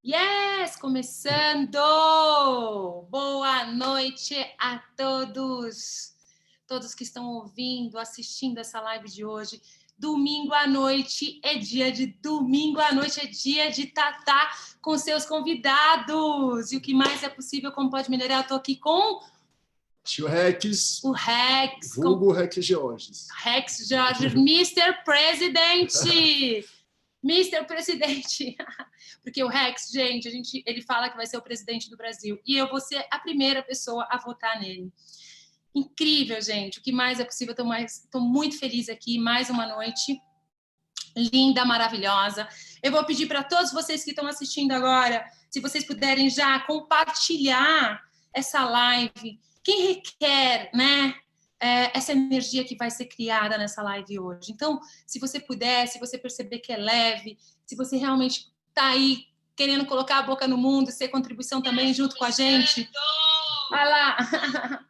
Yes! Começando! Boa noite a todos! Todos que estão ouvindo, assistindo essa live de hoje. Domingo à noite é dia de Tatá com seus convidados. E o que mais é possível, como pode melhorar? Eu estou aqui com Tio Rex. O Rex. Vulgo Rex Georges. Rex Georges, Mr. Presidente! Mr. Presidente, porque o Rex, gente, ele fala que vai ser o presidente do Brasil e eu vou ser a primeira pessoa a votar nele. Incrível, gente, o que mais é possível, estou muito feliz aqui, mais uma noite linda, maravilhosa. Eu vou pedir para todos vocês que estão assistindo agora, se vocês puderem já compartilhar essa live, quem requer, né? Essa energia que vai ser criada nessa live hoje. Então, se você puder, se você perceber que é leve, se você realmente está aí querendo colocar a boca no mundo, ser contribuição também junto com a gente. Vai lá.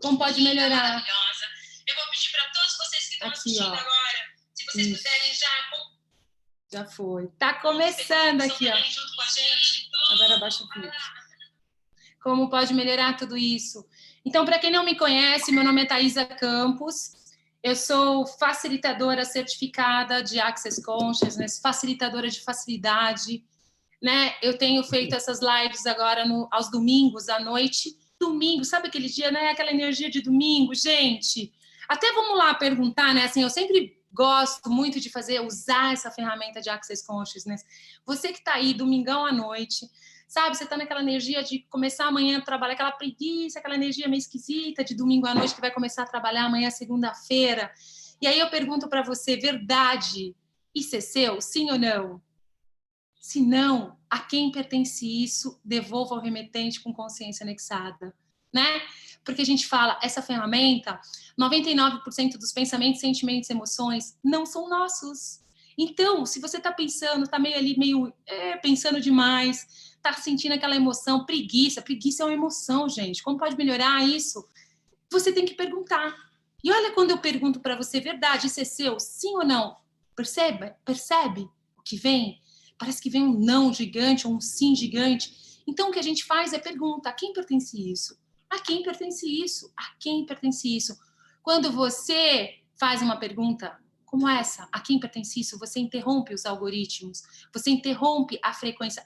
Como pode melhorar? Eu vou pedir para todos vocês que estão assistindo agora, se vocês puderem já foi. Tá começando aqui, ó. Junto com a gente. Agora abaixa o filtro. Como pode melhorar tudo isso? Então, para quem não me conhece, meu nome é Thaisa Campos, eu sou facilitadora certificada de Access Consciousness, facilitadora de facilidade, né? Eu tenho feito essas lives agora aos domingos à noite. Domingo, sabe aquele dia, né? Aquela energia de domingo, gente. Até vamos lá perguntar, né? Assim, eu sempre gosto muito de usar essa ferramenta de Access Consciousness. Você que está aí, domingão à noite, sabe, você está naquela energia de começar amanhã a trabalhar, aquela preguiça, aquela energia meio esquisita de domingo à noite que vai começar a trabalhar amanhã, segunda-feira. E aí eu pergunto para você, verdade, isso é seu? Sim ou não? Se não, a quem pertence isso, devolva ao remetente com consciência anexada, né? Porque a gente fala, essa ferramenta, 99% dos pensamentos, sentimentos e emoções não são nossos. Então, se você está pensando, está meio pensando demais, está sentindo aquela emoção, preguiça é uma emoção, gente. Como pode melhorar isso? Você tem que perguntar. E olha quando eu pergunto para você, verdade, isso é seu? Sim ou não? Percebe o que vem? Parece que vem um não gigante ou um sim gigante. Então, o que a gente faz é pergunta, a quem pertence isso? A quem pertence isso? A quem pertence isso? Quando você faz uma pergunta como essa, a quem pertence isso, você interrompe os algoritmos, você interrompe a frequência,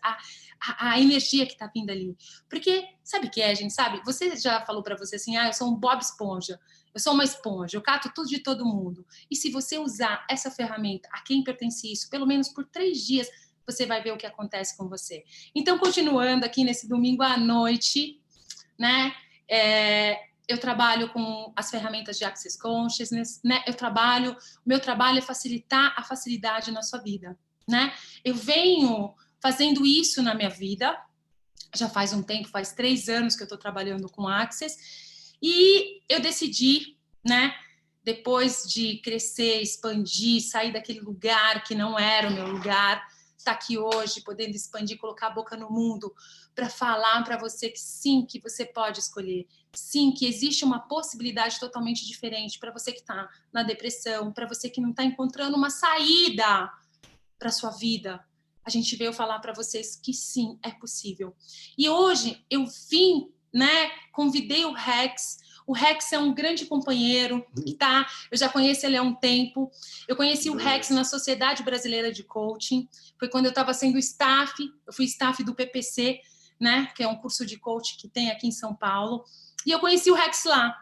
a energia que está vindo ali. Porque, sabe o que é, gente? Sabe? Você já falou para você assim, eu sou um Bob Esponja, eu sou uma esponja, eu cato tudo de todo mundo. E se você usar essa ferramenta, a quem pertence isso, pelo menos por 3 dias, você vai ver o que acontece com você. Então, continuando aqui nesse domingo à noite, né? Eu trabalho com as ferramentas de Access Consciousness, né? O meu trabalho é facilitar a facilidade na sua vida, né? Eu venho fazendo isso na minha vida, já faz um tempo, faz 3 anos que eu estou trabalhando com Access, e eu decidi, né? Depois de crescer, expandir, sair daquele lugar que não era o meu lugar, estar aqui hoje, podendo expandir, colocar a boca no mundo, para falar para você que sim, que você pode escolher. Sim, que existe uma possibilidade totalmente diferente para você que está na depressão, para você que não está encontrando uma saída para sua vida. A gente veio falar para vocês que sim, é possível. E hoje eu vim, né, convidei o Rex. O Rex é um grande companheiro, tá? Eu já conheço ele há um tempo. Eu conheci o Rex na Sociedade Brasileira de Coaching. Foi quando eu estava sendo staff, eu fui staff do PPC, né, que é um curso de coaching que tem aqui em São Paulo. E eu conheci o Rex lá.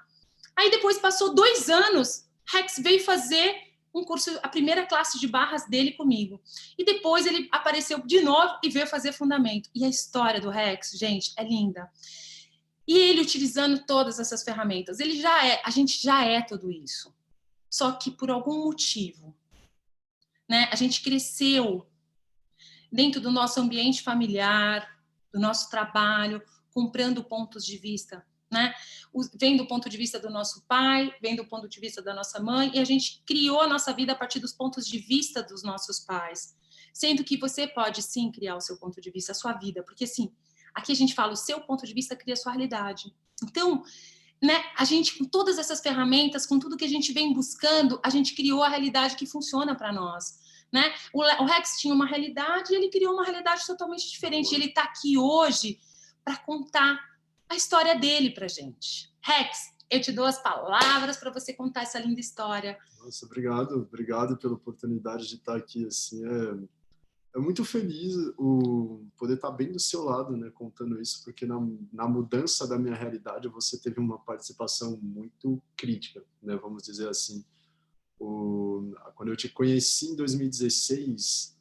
Aí depois passou 2 anos, Rex veio fazer um curso, a primeira classe de barras dele comigo. E depois ele apareceu de novo e veio fazer fundamento. E a história do Rex, gente, é linda. E ele utilizando todas essas ferramentas, a gente já é tudo isso. Só que por algum motivo, né, a gente cresceu dentro do nosso ambiente familiar, do nosso trabalho, comprando pontos de vista, né? Vem do ponto de vista do nosso pai, vem do ponto de vista da nossa mãe, e a gente criou a nossa vida a partir dos pontos de vista dos nossos pais. Sendo que você pode, sim, criar o seu ponto de vista, a sua vida, porque, sim, aqui a gente fala, o seu ponto de vista cria a sua realidade. Então, né, a gente, com todas essas ferramentas, com tudo que a gente vem buscando, a gente criou a realidade que funciona para nós. né? O Rex tinha uma realidade e ele criou uma realidade totalmente diferente. Ele está aqui hoje para contar a história dele para gente. Rex, eu te dou as palavras para você contar essa linda história. Nossa, obrigado pela oportunidade de estar aqui, assim, é muito feliz o poder estar bem do seu lado, né, contando isso, porque na mudança da minha realidade você teve uma participação muito crítica, né, vamos dizer assim. Quando eu te conheci em 2016,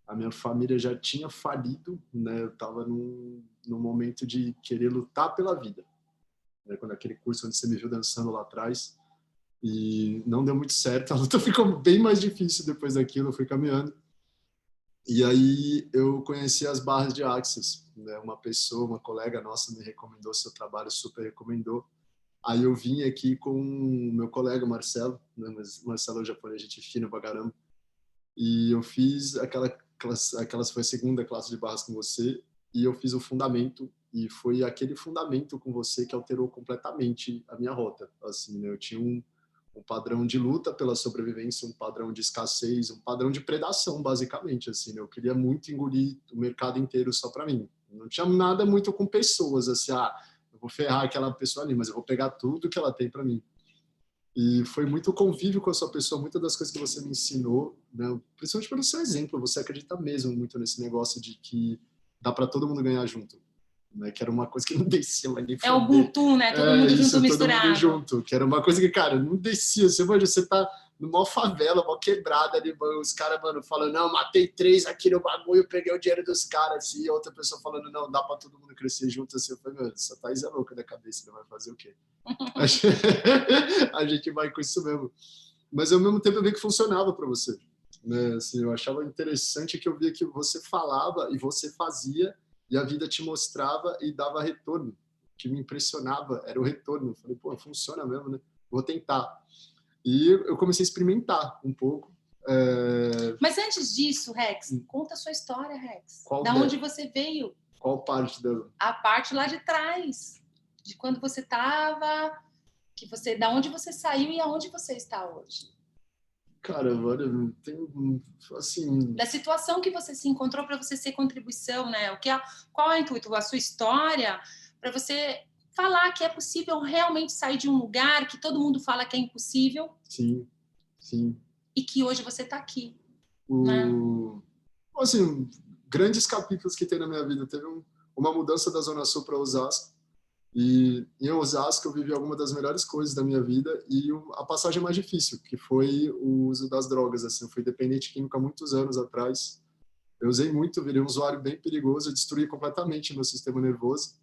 a minha família já tinha falido, né, eu estava num momento de querer lutar pela vida, né, quando aquele curso onde você me viu dançando lá atrás, e não deu muito certo, a luta ficou bem mais difícil depois daquilo, eu fui caminhando. E aí eu conheci as barras de Axis, né? Uma colega nossa me recomendou seu trabalho, super recomendou. Aí eu vim aqui com o meu colega Marcelo, né? Mas Marcelo já foi gente fina pra caramba. E eu fiz aquelas foi a segunda classe de barras com você, e eu fiz o fundamento, e foi aquele fundamento com você que alterou completamente a minha rota. Assim, né? Eu tinha um padrão de luta pela sobrevivência, um padrão de escassez, um padrão de predação, basicamente, assim, né? Eu queria muito engolir o mercado inteiro só para mim. Não tinha nada muito com pessoas, assim, eu vou ferrar aquela pessoa ali, mas eu vou pegar tudo que ela tem para mim. E foi muito convívio com a sua pessoa, muitas das coisas que você me ensinou, né? Principalmente pelo seu exemplo, você acredita mesmo muito nesse negócio de que dá para todo mundo ganhar junto. Né, que era uma coisa que não descia lá nem É o Ubuntu, né? Todo mundo junto, misturado. Todo mundo junto, que era uma coisa que, cara, não descia. Você tá numa favela, uma quebrada ali, os caras, mano, falando, não, matei 3 aqui no bagulho, peguei o dinheiro dos caras, assim, e a outra pessoa falando, não, dá pra todo mundo crescer junto, assim. Eu falei, mano, essa Thaís é louca da cabeça, não vai fazer o quê? A gente vai com isso mesmo. Mas ao mesmo tempo eu vi que funcionava pra você. Né? Assim, eu achava interessante que eu via que você falava e você fazia, e a vida te mostrava e dava retorno. O que me impressionava era o retorno. Eu falei, pô, funciona mesmo, né? Vou tentar. E eu comecei a experimentar um pouco. Mas antes disso, Rex, conta a sua história, Rex. Onde você veio? Qual parte dela? A parte lá de trás. De quando você estava, da onde você saiu e aonde você está hoje. Cara, agora tem, assim... Da situação que você se encontrou para você ser contribuição, né? Qual é o intuito? A sua história, para você falar que é possível realmente sair de um lugar que todo mundo fala que é impossível. Sim, sim. E que hoje você está aqui. Assim, grandes capítulos que tem na minha vida. Teve uma mudança da Zona Sul para Osasco. E em Osasco eu vivi alguma das melhores coisas da minha vida e a passagem mais difícil, que foi o uso das drogas. Assim, eu fui dependente químico há muitos anos atrás. Eu usei muito, virei um usuário bem perigoso, eu destruí completamente meu sistema nervoso.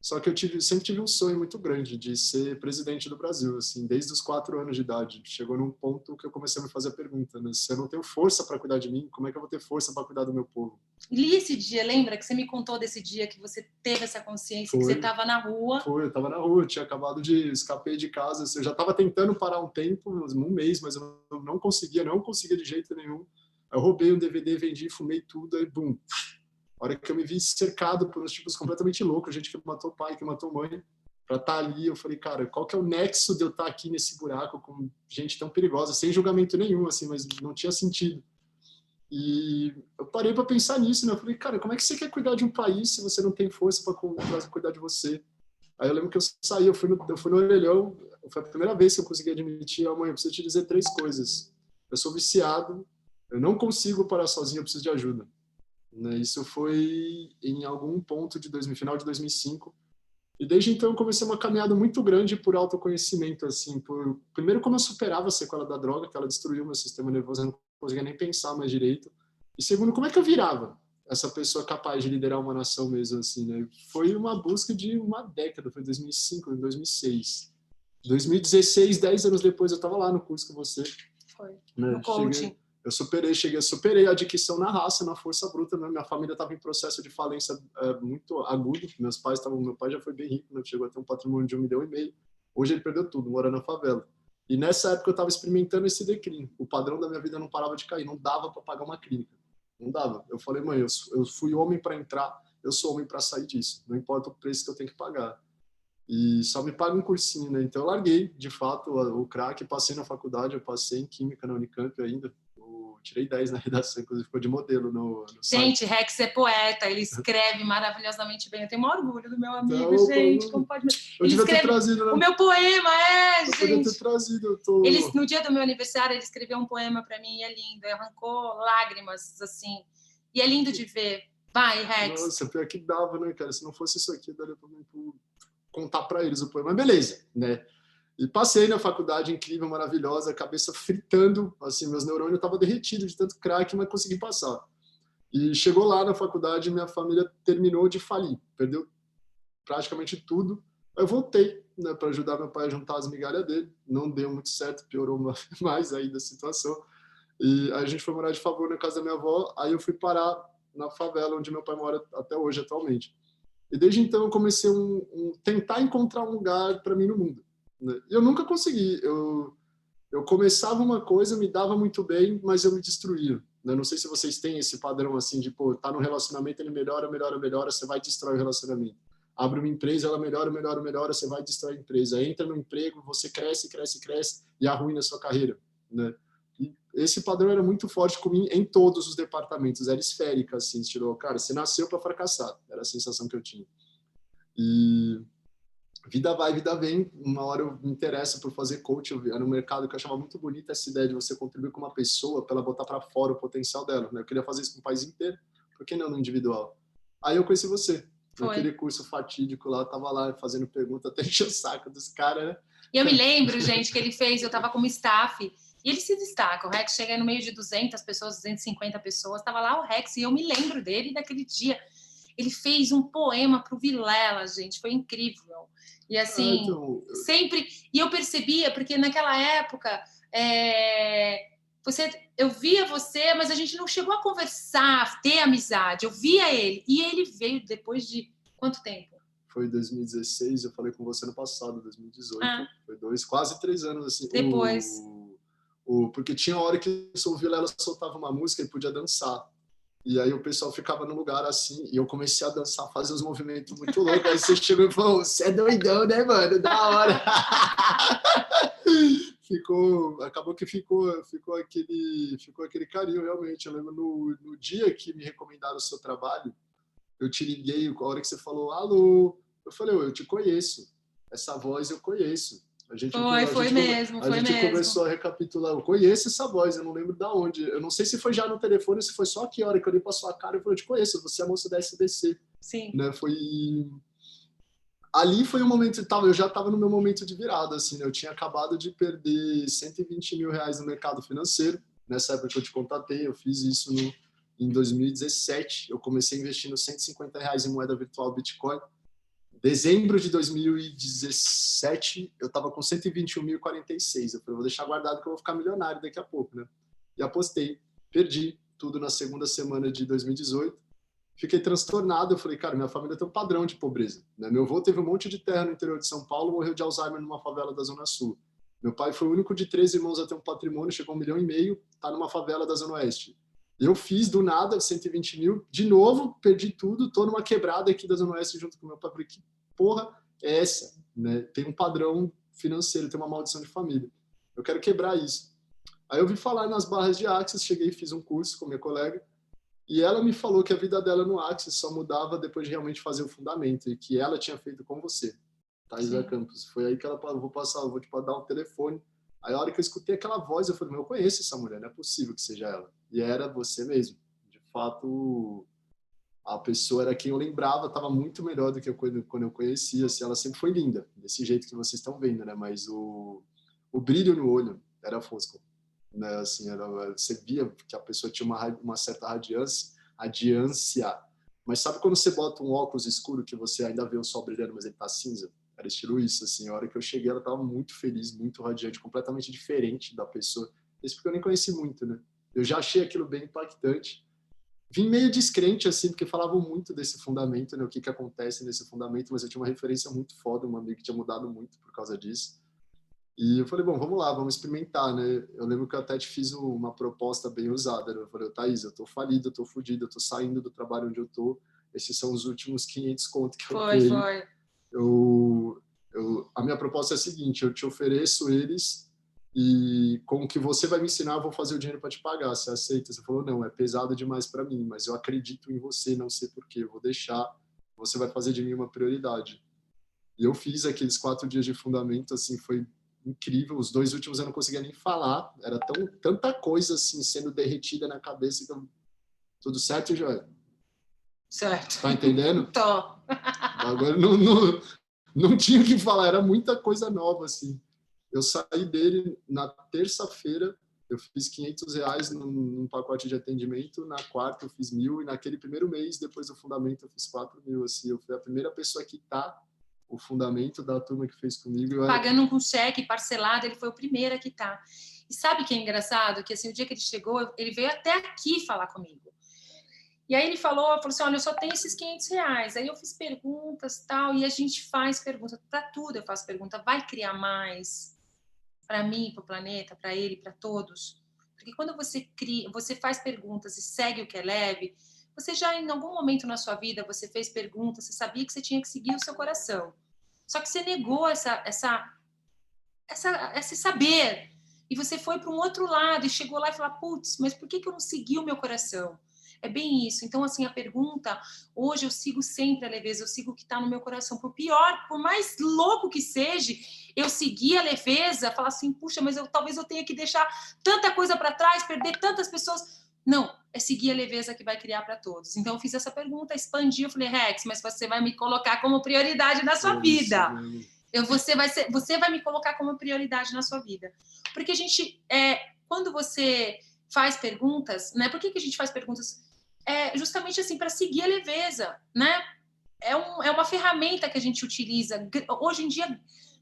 Só que eu sempre tive um sonho muito grande de ser presidente do Brasil, assim, desde os 4 anos de idade. Chegou num ponto que eu comecei a me fazer a pergunta, né? Se eu não tenho força para cuidar de mim, como é que eu vou ter força para cuidar do meu povo? E esse dia, lembra que você me contou desse dia que você teve essa consciência, que você estava na rua? Eu estava na rua, eu tinha acabado de escapar de casa, eu já estava tentando parar um tempo, um mês, mas eu não conseguia de jeito nenhum. Eu roubei um DVD, vendi, fumei tudo, e bum. A hora que eu me vi cercado por uns tipos completamente loucos, gente que matou pai, que matou mãe, para estar ali, eu falei, cara, qual que é o nexo de eu estar aqui nesse buraco com gente tão perigosa, sem julgamento nenhum, assim, mas não tinha sentido. E eu parei para pensar nisso, né? Eu falei, cara, como é que você quer cuidar de um país se você não tem força para cuidar de você? Aí eu lembro que eu saí, eu fui no orelhão, foi a primeira vez que eu consegui admitir, mãe, eu preciso te dizer 3 coisas. Eu sou viciado, eu não consigo parar sozinho, eu preciso de ajuda. Né? Isso foi em algum ponto final de 2005. E desde então eu comecei uma caminhada muito grande por autoconhecimento, assim, primeiro como eu superava a sequela da droga, que ela destruiu meu sistema nervoso, eu não conseguia nem pensar mais direito. E segundo, como é que eu virava essa pessoa capaz de liderar uma nação mesmo, assim, né? Foi uma busca de uma década, foi 2005, 2006. 2016, 10 anos depois, eu estava lá no curso com você. Foi, né? no coaching. Eu superei a adicção na raça, na força bruta. Né? Minha família estava em processo de falência muito agudo. Meu pai já foi bem rico, né? Chegou a ter um patrimônio de 1,5 milhão. Hoje ele perdeu tudo, mora na favela. E nessa época eu estava experimentando esse declínio. O padrão da minha vida não parava de cair, não dava para pagar uma clínica. Não dava. Eu falei, mãe, eu fui homem para entrar, eu sou homem para sair disso. Não importa o preço que eu tenho que pagar. E só me paga um cursinho, né? Então eu larguei, de fato, o crack, passei na faculdade, eu passei em Química na Unicamp ainda, tirei 10 na redação, inclusive ficou de modelo no site. Gente, Rex é poeta, ele escreve maravilhosamente bem. Eu tenho o maior orgulho do meu amigo, Não, gente. Como pode... Eu Ele devia ter escreve trazido, né? o meu poema, Eu gente. podia ter trazido. No dia do meu aniversário, ele escreveu um poema para mim e é lindo. Arrancou lágrimas, assim. E é lindo de ver. Vai, Rex. Nossa, pior que dava, né, cara? Se não fosse isso aqui, daria pra mim contar para eles o poema. Mas beleza, né? E passei na faculdade incrível, maravilhosa, a cabeça fritando, assim, meus neurônios estavam derretidos de tanto crack, mas consegui passar. E chegou lá na faculdade, minha família terminou de falir, perdeu praticamente tudo. Eu voltei, né, para ajudar meu pai a juntar as migalhas dele, não deu muito certo, piorou mais ainda a situação. E aí a gente foi morar de favor na casa da minha avó, aí eu fui parar na favela onde meu pai mora até hoje, atualmente. E desde então eu comecei tentar encontrar um lugar para mim no mundo. Né? E eu nunca consegui. Eu começava uma coisa, me dava muito bem, mas eu me destruía. Né? Não sei se vocês têm esse padrão assim de, pô, tá no relacionamento, ele melhora, melhora, melhora, você vai destrói o relacionamento. Abre uma empresa, ela melhora, melhora, melhora, você vai destrói a empresa. Entra no emprego, você cresce, cresce, cresce e arruina a sua carreira. Né? E esse padrão era muito forte comigo em todos os departamentos, era esférica, assim, tirou, cara, você nasceu para fracassar, era a sensação que eu tinha. E vida vai, vida vem, uma hora eu me interesso por fazer coach, era um mercado que eu achava muito bonita essa ideia de você contribuir com uma pessoa para ela botar para fora o potencial dela, né? Eu queria fazer isso com o país inteiro, por que não no individual? Aí eu conheci você, naquele curso fatídico lá, eu tava lá fazendo pergunta, até encher o saco dos caras, né? E eu me lembro, gente, que ele fez, eu tava como staff, e ele se destaca, o Rex chega no meio de 200 pessoas, 250 pessoas, tava lá o Rex, e eu me lembro dele daquele dia. Ele fez um poema para o Vilela, gente, foi incrível. E assim, sempre... E eu percebia, porque naquela época, eu via você, mas a gente não chegou a conversar, ter amizade. Eu via ele, e ele veio depois de quanto tempo? Foi 2016, eu falei com você no passado, 2018. Foi quase 3 anos, assim. Depois. Porque tinha hora que o Vilela soltava uma música e podia dançar. E aí o pessoal ficava no lugar assim, e eu comecei a dançar, fazer os movimentos muito loucos. Aí você chegou e falou, você é doidão, né, mano? Da hora. Acabou que ficou aquele carinho, realmente. Eu lembro no dia que me recomendaram o seu trabalho, eu te liguei, a hora que você falou, alô, eu falei, eu te conheço, essa voz eu conheço. A gente começou a recapitular, eu conheço essa voz, eu não lembro de onde, eu não sei se foi já no telefone, se foi só que hora que eu olhei para sua cara e falei, eu te conheço, você é a moça da SBC. Sim. Né? Ali foi um momento, eu já estava no meu momento de virada, assim, né? Eu tinha acabado de perder 120 mil reais no mercado financeiro, nessa época que eu te contatei, eu fiz isso em 2017, eu comecei investindo 150 reais em moeda virtual Bitcoin. Dezembro de 2017, eu estava com 121.046. Eu falei, vou deixar guardado que eu vou ficar milionário daqui a pouco, né? E apostei, perdi tudo na segunda semana de 2018. Fiquei transtornado, eu falei, cara, minha família tem um padrão de pobreza. Né? Meu avô teve um monte de terra no interior de São Paulo, morreu de Alzheimer numa favela da Zona Sul. Meu pai foi o único de 13 irmãos a ter um patrimônio, chegou a 1,5 milhão, tá numa favela da Zona Oeste. Eu fiz do nada 120 mil, de novo, perdi tudo, tô numa quebrada aqui da Zona Oeste junto com meu pai. Falei, que porra é essa? Né? Tem um padrão financeiro, tem uma maldição de família. Eu quero quebrar isso. Aí eu vi falar nas barras de Axis, cheguei e fiz um curso com minha colega, e ela me falou que a vida dela no Axis só mudava depois de realmente fazer o fundamento, e que ela tinha feito com você, Thaisa Campos. Foi aí que ela falou, vou te dar um telefone. Aí a hora que eu escutei aquela voz, eu falei, eu conheço essa mulher, não é possível que seja ela. E era você mesmo. De fato, a pessoa era quem eu lembrava, estava muito melhor do que quando eu conhecia. Assim, ela sempre foi linda, desse jeito que vocês estão vendo, né? Mas o brilho no olho era fosco. Né? Assim, você via que a pessoa tinha uma certa radiância. Mas sabe quando você bota um óculos escuro que você ainda vê o sol brilhando, mas ele tá cinza? Era estilo isso, assim. A hora que eu cheguei, ela tava muito feliz, muito radiante, completamente diferente da pessoa. Isso porque eu nem conheci muito, né? Eu já achei aquilo bem impactante. Vim meio descrente, assim, porque falavam muito desse fundamento, né? O que acontece nesse fundamento, mas eu tinha uma referência muito foda, uma amiga que tinha mudado muito por causa disso. E eu falei, bom, vamos lá, vamos experimentar, né? Eu lembro que eu até te fiz uma proposta bem usada, né? Eu falei, Thaís, eu tô falido, eu tô fudido, eu tô saindo do trabalho onde eu tô, esses são os últimos 500 contos que eu tenho. A minha proposta é a seguinte, eu te ofereço eles e com o que você vai me ensinar, eu vou fazer o dinheiro para te pagar. Você aceita? Você falou, não, é pesado demais para mim, mas eu acredito em você, não sei porquê, eu vou deixar, você vai fazer de mim uma prioridade. E eu fiz aqueles 4 dias de fundamento, assim, foi incrível. Os 2 últimos eu não conseguia nem falar, era tanta coisa, assim, sendo derretida na cabeça, que tudo certo, Joel? Certo. Tá entendendo? Tô. Agora não tinha o que falar, era muita coisa nova, assim. Eu saí dele na terça-feira, eu fiz R$ 500 num pacote de atendimento, na quarta eu fiz 1.000, e naquele primeiro mês, depois do fundamento, eu fiz 4.000, assim. Eu fui a primeira pessoa que o fundamento da turma que fez comigo. Pagando com cheque, parcelado, ele foi o primeiro a quitar. E sabe o que é engraçado? Que assim, o dia que ele chegou, ele veio até aqui falar comigo. E aí ele falou assim, olha, eu só tenho esses R$ 500. Aí eu fiz perguntas, tal, e a gente faz perguntas para tudo. Eu faço pergunta, vai criar mais para mim, para o planeta, para ele, para todos? Porque quando você cria, você faz perguntas e segue o que é leve, você já em algum momento na sua vida você fez perguntas, você sabia que você tinha que seguir o seu coração. Só que você negou esse saber. E você foi para um outro lado e chegou lá e falou, putz, mas por que eu não segui o meu coração? É bem isso. Então, assim, a pergunta, hoje eu sigo sempre a leveza, eu sigo o que está no meu coração. Por pior, por mais louco que seja, eu segui a leveza, falar assim, puxa, mas talvez eu tenha que deixar tanta coisa para trás, perder tantas pessoas. Não, é seguir a leveza que vai criar para todos. Então, eu fiz essa pergunta, expandi, eu falei, Rex, mas você vai me colocar como prioridade na sua vida. Você vai me colocar como prioridade na sua vida. Porque a gente, quando você faz perguntas, né? Por que a gente faz perguntas? Justamente assim, para seguir a leveza, né? É uma ferramenta que a gente utiliza. Hoje em dia,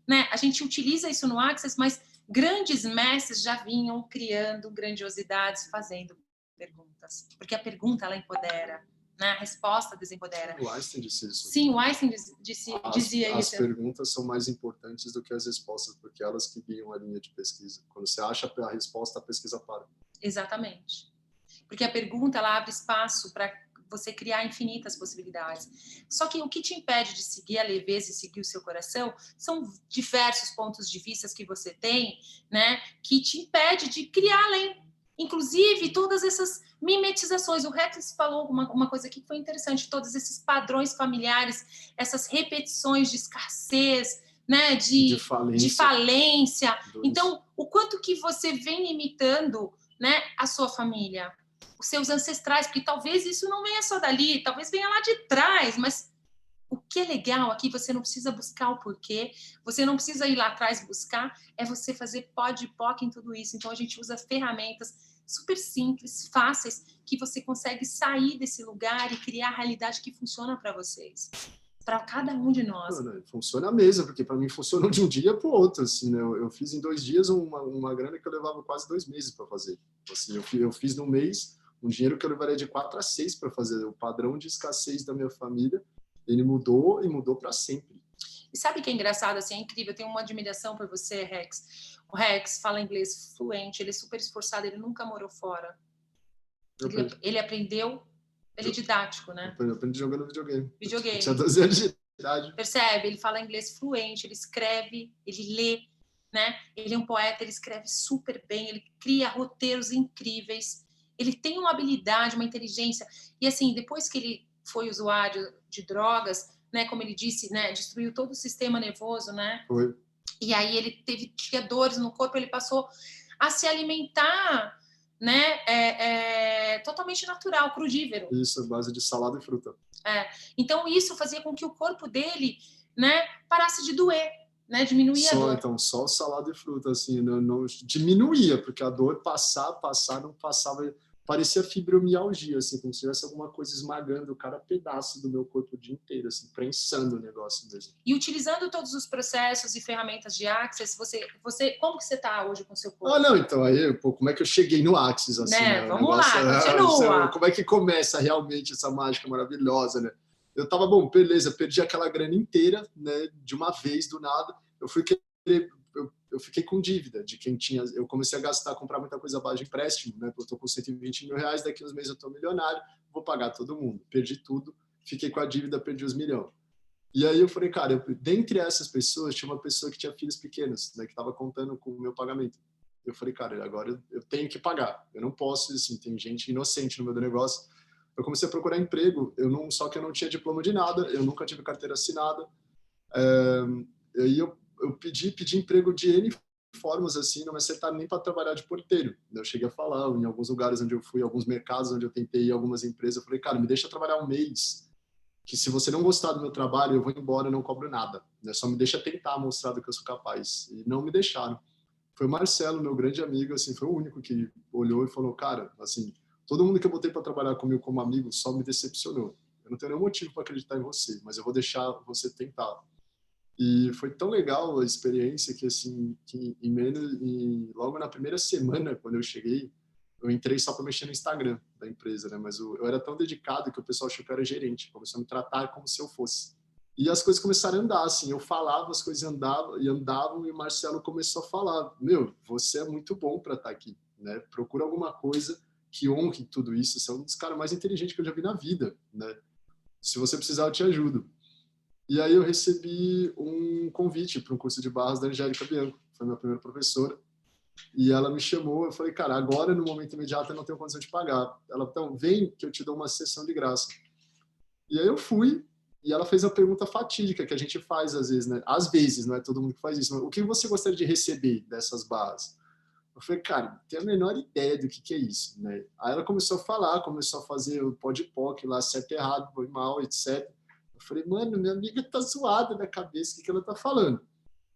né, a gente utiliza isso no Access, mas grandes mestres já vinham criando grandiosidades, fazendo perguntas. Porque a pergunta, ela empodera. Né? A resposta desempodera. O Einstein disse isso. Sim, o Einstein dizia isso. As perguntas são mais importantes do que as respostas, porque elas que guiam a linha de pesquisa. Quando você acha a resposta, a pesquisa para. Exatamente. Porque a pergunta, ela abre espaço para você criar infinitas possibilidades. Só que o que te impede de seguir a leveza e seguir o seu coração são diversos pontos de vista que você tem, né, que te impede de criar além. Inclusive, todas essas mimetizações. O Rex falou uma coisa aqui que foi interessante, todos esses padrões familiares, essas repetições de escassez, né, de falência. Então, o quanto que você vem imitando, né, a sua família, os seus ancestrais, porque talvez isso não venha só dali, talvez venha lá de trás, mas o que é legal aqui, você não precisa buscar o porquê, você não precisa ir lá atrás buscar, é você fazer POC em tudo isso. Então, a gente usa ferramentas super simples, fáceis, que você consegue sair desse lugar e criar a realidade que funciona para vocês. Para cada um de nós. Mano, funciona mesmo, porque para mim funcionou de um dia para o outro. Assim, né? Eu fiz em 2 dias uma grana que eu levava quase 2 meses para fazer. Assim, eu fiz num mês um dinheiro que eu levaria de 4 a 6 para fazer. O padrão de escassez da minha família, ele mudou e mudou para sempre. E sabe o que é engraçado? Assim, é incrível. Eu tenho uma admiração por você, Rex. O Rex fala inglês fluente, ele é super esforçado, ele nunca morou fora. Ele aprendeu, ele é didático, né? Eu aprendi jogando videogame. Eu tinha 12 anos de idade. Percebe? Ele fala inglês fluente, ele escreve, ele lê, né? Ele é um poeta, ele escreve super bem, ele cria roteiros incríveis. Ele tem uma habilidade, uma inteligência. E assim, depois que ele foi usuário de drogas, né, como ele disse, né, destruiu todo o sistema nervoso, né? Foi. E aí ele tinha dores no corpo, ele passou a se alimentar, né, totalmente natural, crudívero. Isso, base de salada e fruta. Então isso fazia com que o corpo dele, né, parasse de doer, né, diminuía a dor. Então, só salada e fruta, assim, não diminuía, porque a dor não passava, parecia fibromialgia, assim, como se tivesse alguma coisa esmagando cada pedaço do meu corpo o dia inteiro, assim, prensando o negócio mesmo. E utilizando todos os processos e ferramentas de Access, como que você está hoje com o seu corpo? Não, então, aí, como é que eu cheguei no Access, assim, né? Vamos lá, continua. Como é que começa realmente essa mágica maravilhosa, né? Eu tava, beleza, perdi aquela grana inteira, né, de uma vez, do nada, eu fiquei com dívida de quem tinha, eu comecei a comprar muita coisa à base de empréstimo, né, eu tô com R$120 mil, daqui uns meses eu tô milionário, vou pagar todo mundo, perdi tudo, fiquei com a dívida, perdi os milhões. E aí eu falei, cara, dentre essas pessoas, tinha uma pessoa que tinha filhos pequenos, né, que tava contando com o meu pagamento. Eu falei, cara, agora eu tenho que pagar. Eu não posso, assim, tem gente inocente no meu negócio. Eu comecei a procurar emprego, só que eu não tinha diploma de nada, eu nunca tive carteira assinada. Aí eu pedi emprego de N formas, assim, não me acertaram nem para trabalhar de porteiro. Eu cheguei a falar em alguns lugares onde eu fui, alguns mercados onde eu tentei ir, algumas empresas, eu falei, cara, me deixa trabalhar um mês, que se você não gostar do meu trabalho, eu vou embora, eu não cobro nada. Só me deixa tentar mostrar do que eu sou capaz. E não me deixaram. Foi o Marcelo, meu grande amigo, assim, foi o único que olhou e falou, cara, assim, todo mundo que eu botei para trabalhar comigo como amigo só me decepcionou. Eu não tenho nenhum motivo para acreditar em você, mas eu vou deixar você tentar. E foi tão legal a experiência que, assim, logo na primeira semana, quando eu cheguei, eu entrei só para mexer no Instagram da empresa, né? Mas eu era tão dedicado que o pessoal achou que eu era gerente, começou a me tratar como se eu fosse. E as coisas começaram a andar, assim, eu falava, as coisas andavam, e o Marcelo começou a falar, meu, você é muito bom para estar aqui, né? Procura alguma coisa que honre tudo isso, você é um dos caras mais inteligentes que eu já vi na vida, né? Se você precisar, eu te ajudo. E aí eu recebi um convite para um curso de barras da Angélica Bianco, foi minha primeira professora, e ela me chamou, eu falei, cara, agora no momento imediato eu não tenho condição de pagar. Ela, então, vem que eu te dou uma sessão de graça. E aí eu fui, e ela fez a pergunta fatídica que a gente faz às vezes, né? Às vezes, não é todo mundo que faz isso, mas o que você gostaria de receber dessas barras? Eu falei, cara, não tenho a menor ideia do que é isso, né? Aí ela começou a falar, começou a fazer o pó-de-poc lá, certo e errado, bom e mal, etc. Eu falei, mano, minha amiga tá zoada da cabeça, o que ela tá falando?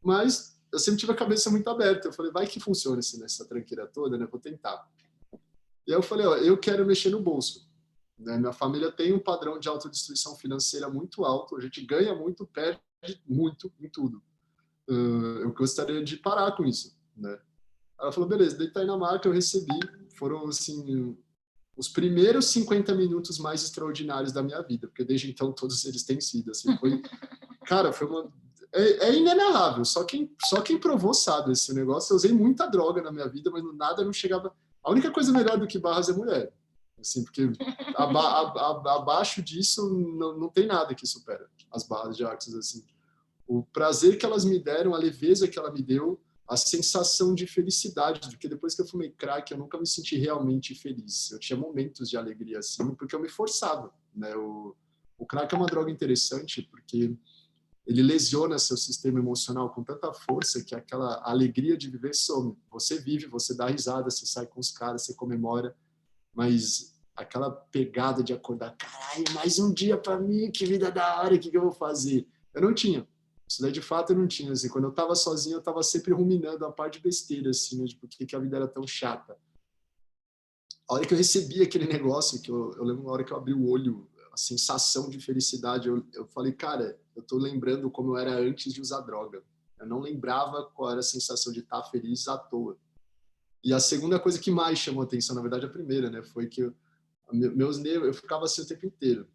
Mas eu sempre tive a cabeça muito aberta. Eu falei, vai que funciona assim, nessa tranqueira toda, né? Vou tentar. E aí eu falei, ó, eu quero mexer no bolso. Né? Minha família tem um padrão de autodestruição financeira muito alto, a gente ganha muito, perde muito em tudo. Eu gostaria de parar com isso, né? Ela falou, beleza, daí tá aí na marca, eu recebi, foram, assim, os primeiros 50 minutos mais extraordinários da minha vida, porque desde então todos eles têm sido, assim, cara, foi uma... É inenarrável, só quem provou sabe esse negócio. Eu usei muita droga na minha vida, mas nada não chegava... A única coisa melhor do que barras é mulher, assim, porque abaixo disso não tem nada que supera as barras de Axis, assim. O prazer que elas me deram, a leveza que ela me deu, a sensação de felicidade, porque depois que eu fumei crack, eu nunca me senti realmente feliz. Eu tinha momentos de alegria, assim, porque eu me forçava, né? O crack é uma droga interessante, porque ele lesiona seu sistema emocional com tanta força que aquela alegria de viver some. Você vive, você dá risada, você sai com os caras, você comemora, mas aquela pegada de acordar, caralho, mais um dia para mim, que vida da hora, o que eu vou fazer? Eu não tinha. Isso daí, de fato, eu não tinha. Assim, quando eu estava sozinho, eu estava sempre ruminando a parte de besteira, assim, né, de por que a vida era tão chata. A hora que eu recebi aquele negócio, que eu lembro na hora que eu abri o olho, a sensação de felicidade, eu falei, cara, eu tô lembrando como eu era antes de usar droga. Eu não lembrava qual era a sensação de estar feliz à toa. E a segunda coisa que mais chamou a atenção, na verdade a primeira, né, foi que meus nervos, eu ficava assim o tempo inteiro,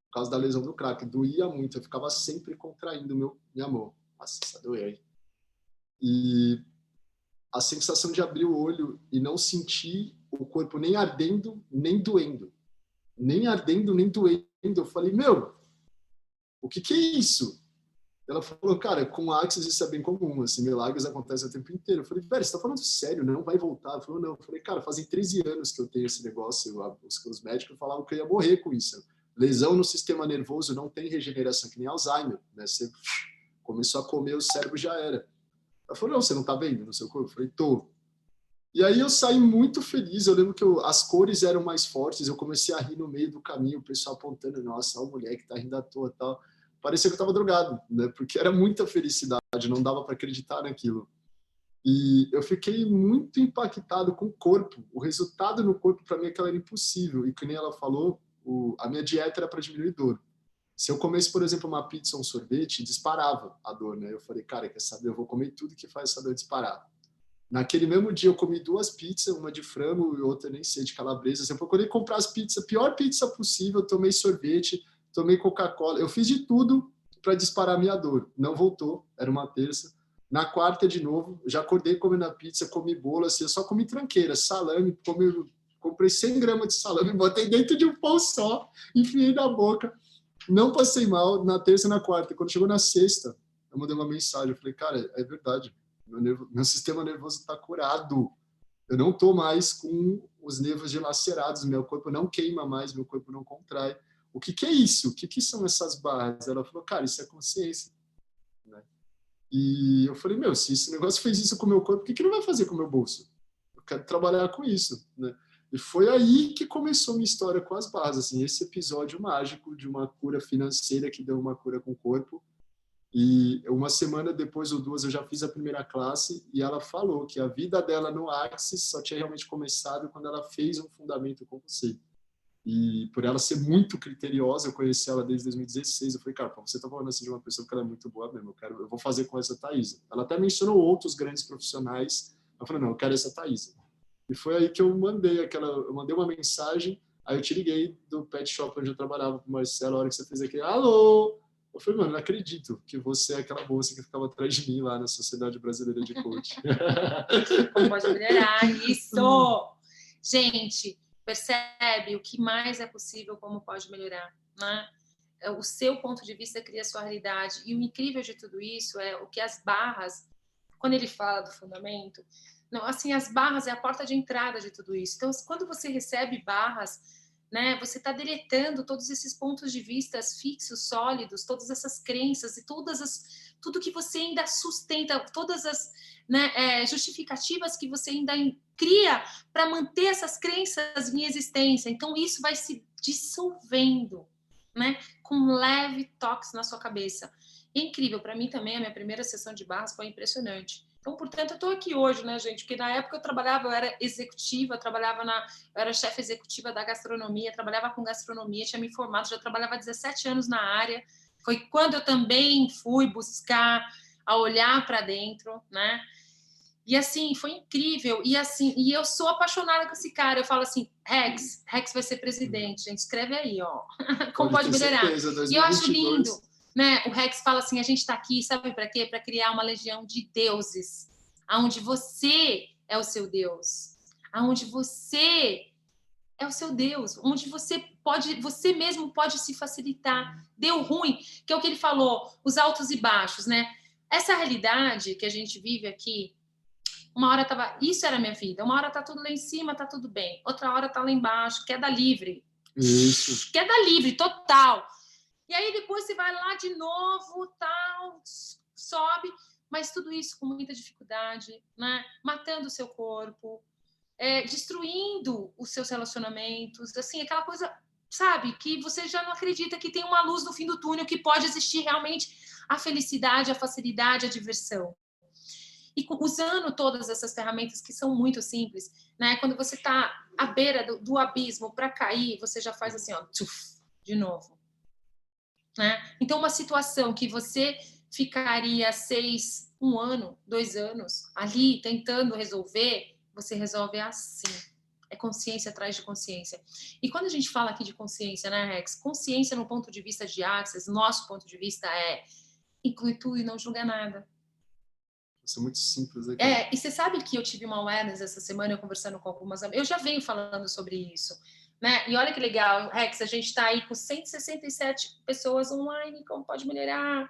por causa da lesão do crack, doía muito, eu ficava sempre contraindo minha mão. Nossa, isso doeu aí. E a sensação de abrir o olho e não sentir o corpo nem ardendo, nem doendo. Nem ardendo, nem doendo. Eu falei, meu, o que é isso? Ela falou, cara, com Axis isso é bem comum, assim, milagres acontecem o tempo inteiro. Eu falei, velho, você tá falando sério, não vai voltar? Ela falou, não. Eu falei, cara, fazem 13 anos que eu tenho esse negócio, os médicos falavam que eu ia morrer com isso. Lesão no sistema nervoso não tem regeneração, que nem Alzheimer, né? Você começou a comer, o cérebro já era. Ela falou, não, você não tá vendo no seu corpo? Eu falei, tô. E aí eu saí muito feliz, eu lembro que as cores eram mais fortes, eu comecei a rir no meio do caminho, o pessoal apontando, nossa, olha o moleque tá rindo à toa e tal. Parecia que eu estava drogado, né? Porque era muita felicidade, não dava para acreditar naquilo. E eu fiquei muito impactado com o corpo. O resultado no corpo, para mim, aquilo era impossível. E que nem ela falou, a minha dieta era para diminuir dor. Se eu comesse, por exemplo, uma pizza ou um sorvete, disparava a dor, né? Eu falei, cara, quer saber? Eu vou comer tudo que faz essa dor disparar. Naquele mesmo dia, eu comi 2 pizzas, uma de frango e outra, nem sei, de calabresa. Eu procurei comprar as pizzas, pior pizza possível, tomei sorvete, tomei Coca-Cola. Eu fiz de tudo para disparar a minha dor. Não voltou, era uma terça. Na quarta, de novo, já acordei comendo a pizza, comi bolo, assim, eu só comi tranqueira, salame, comprei 100 gramas de salame, botei dentro de um pão só, enfiei na boca. Não passei mal na terça e na quarta. Quando chegou na sexta, eu mandei uma mensagem, eu falei, cara, é verdade. meu sistema nervoso está curado. Eu não estou mais com os nervos dilacerados, meu corpo não queima mais, meu corpo não contrai. O que é isso? O que são essas barras? Ela falou, cara, isso é consciência. Né? E eu falei, meu, se esse negócio fez isso com o meu corpo, por que não vai fazer com o meu bolso? Eu quero trabalhar com isso. Né? E foi aí que começou minha história com as barras. Assim, esse episódio mágico de uma cura financeira que deu uma cura com o corpo. E uma semana depois ou duas eu já fiz a primeira classe e ela falou que a vida dela no Axis só tinha realmente começado quando ela fez um fundamento com você. E por ela ser muito criteriosa, eu conheci ela desde 2016, eu falei, cara, você tá falando assim de uma pessoa que ela é muito boa mesmo, eu vou fazer com essa Thaisa. Ela até mencionou outros grandes profissionais, eu falei, não, eu quero essa Thaisa. E foi aí que eu mandei uma mensagem, aí eu te liguei do pet shop onde eu trabalhava com o Marcelo, a hora que você fez aquele, alô! Eu falei, mano, não acredito que você é aquela moça que ficava atrás de mim lá na Sociedade Brasileira de Coach. Como pode melhorar isso? Gente, percebe o que mais é possível, como pode melhorar, né? O seu ponto de vista cria a sua realidade. E o incrível de tudo isso é o que as barras, quando ele fala do fundamento, não, assim, as barras é a porta de entrada de tudo isso. Então, quando você recebe barras, né, você está deletando todos esses pontos de vista fixos, sólidos, todas essas crenças e tudo que você ainda sustenta, todas as, né, justificativas que você ainda cria para manter essas crenças em existência. Então, isso vai se dissolvendo, né, com leve toques na sua cabeça. É incrível, para mim também, a minha primeira sessão de barras foi impressionante. Então, portanto, eu estou aqui hoje, né, gente? Porque na época eu era executiva, eu era chefe executiva da gastronomia, trabalhava com gastronomia, tinha me formado, já trabalhava há 17 anos na área. Foi quando eu também fui buscar a olhar para dentro, né? E assim, foi incrível. E assim, e eu sou apaixonada com esse cara. Eu falo assim, Rex vai ser presidente, gente. Escreve aí, ó. Como pode melhorar. Certeza, 2022. E eu acho lindo, né? O Rex fala assim, a gente está aqui, sabe para quê? Para criar uma legião de deuses, aonde você é o seu Deus, aonde você é o seu Deus, onde você mesmo pode se facilitar. Deu ruim, que é o que ele falou, os altos e baixos, né? Essa realidade que a gente vive aqui, uma hora isso era a minha vida, uma hora tá tudo lá em cima, tá tudo bem, outra hora tá lá embaixo, queda livre. Isso. Queda livre, total. E aí depois você vai lá de novo, tal, sobe, mas tudo isso com muita dificuldade, né? Matando o seu corpo, destruindo os seus relacionamentos, assim, aquela coisa, sabe, que você já não acredita que tem uma luz no fim do túnel, que pode existir realmente a felicidade, a facilidade, a diversão. E usando todas essas ferramentas que são muito simples, né? Quando você está à beira do abismo para cair, você já faz assim, ó, tchuf, de novo. Né? Então, uma situação que você ficaria 1 ano, 2 anos ali tentando resolver, você resolve assim. É consciência atrás de consciência. E quando a gente fala aqui de consciência, né, Rex? Consciência no ponto de vista de Access, nosso ponto de vista é inclui tudo e não julga nada. Isso é muito simples. Né, e você sabe que eu tive uma awareness essa semana, eu conversando com algumas amigas, eu já venho falando sobre isso, né? E olha que legal, Rex, a gente está aí com 167 pessoas online, como pode melhorar?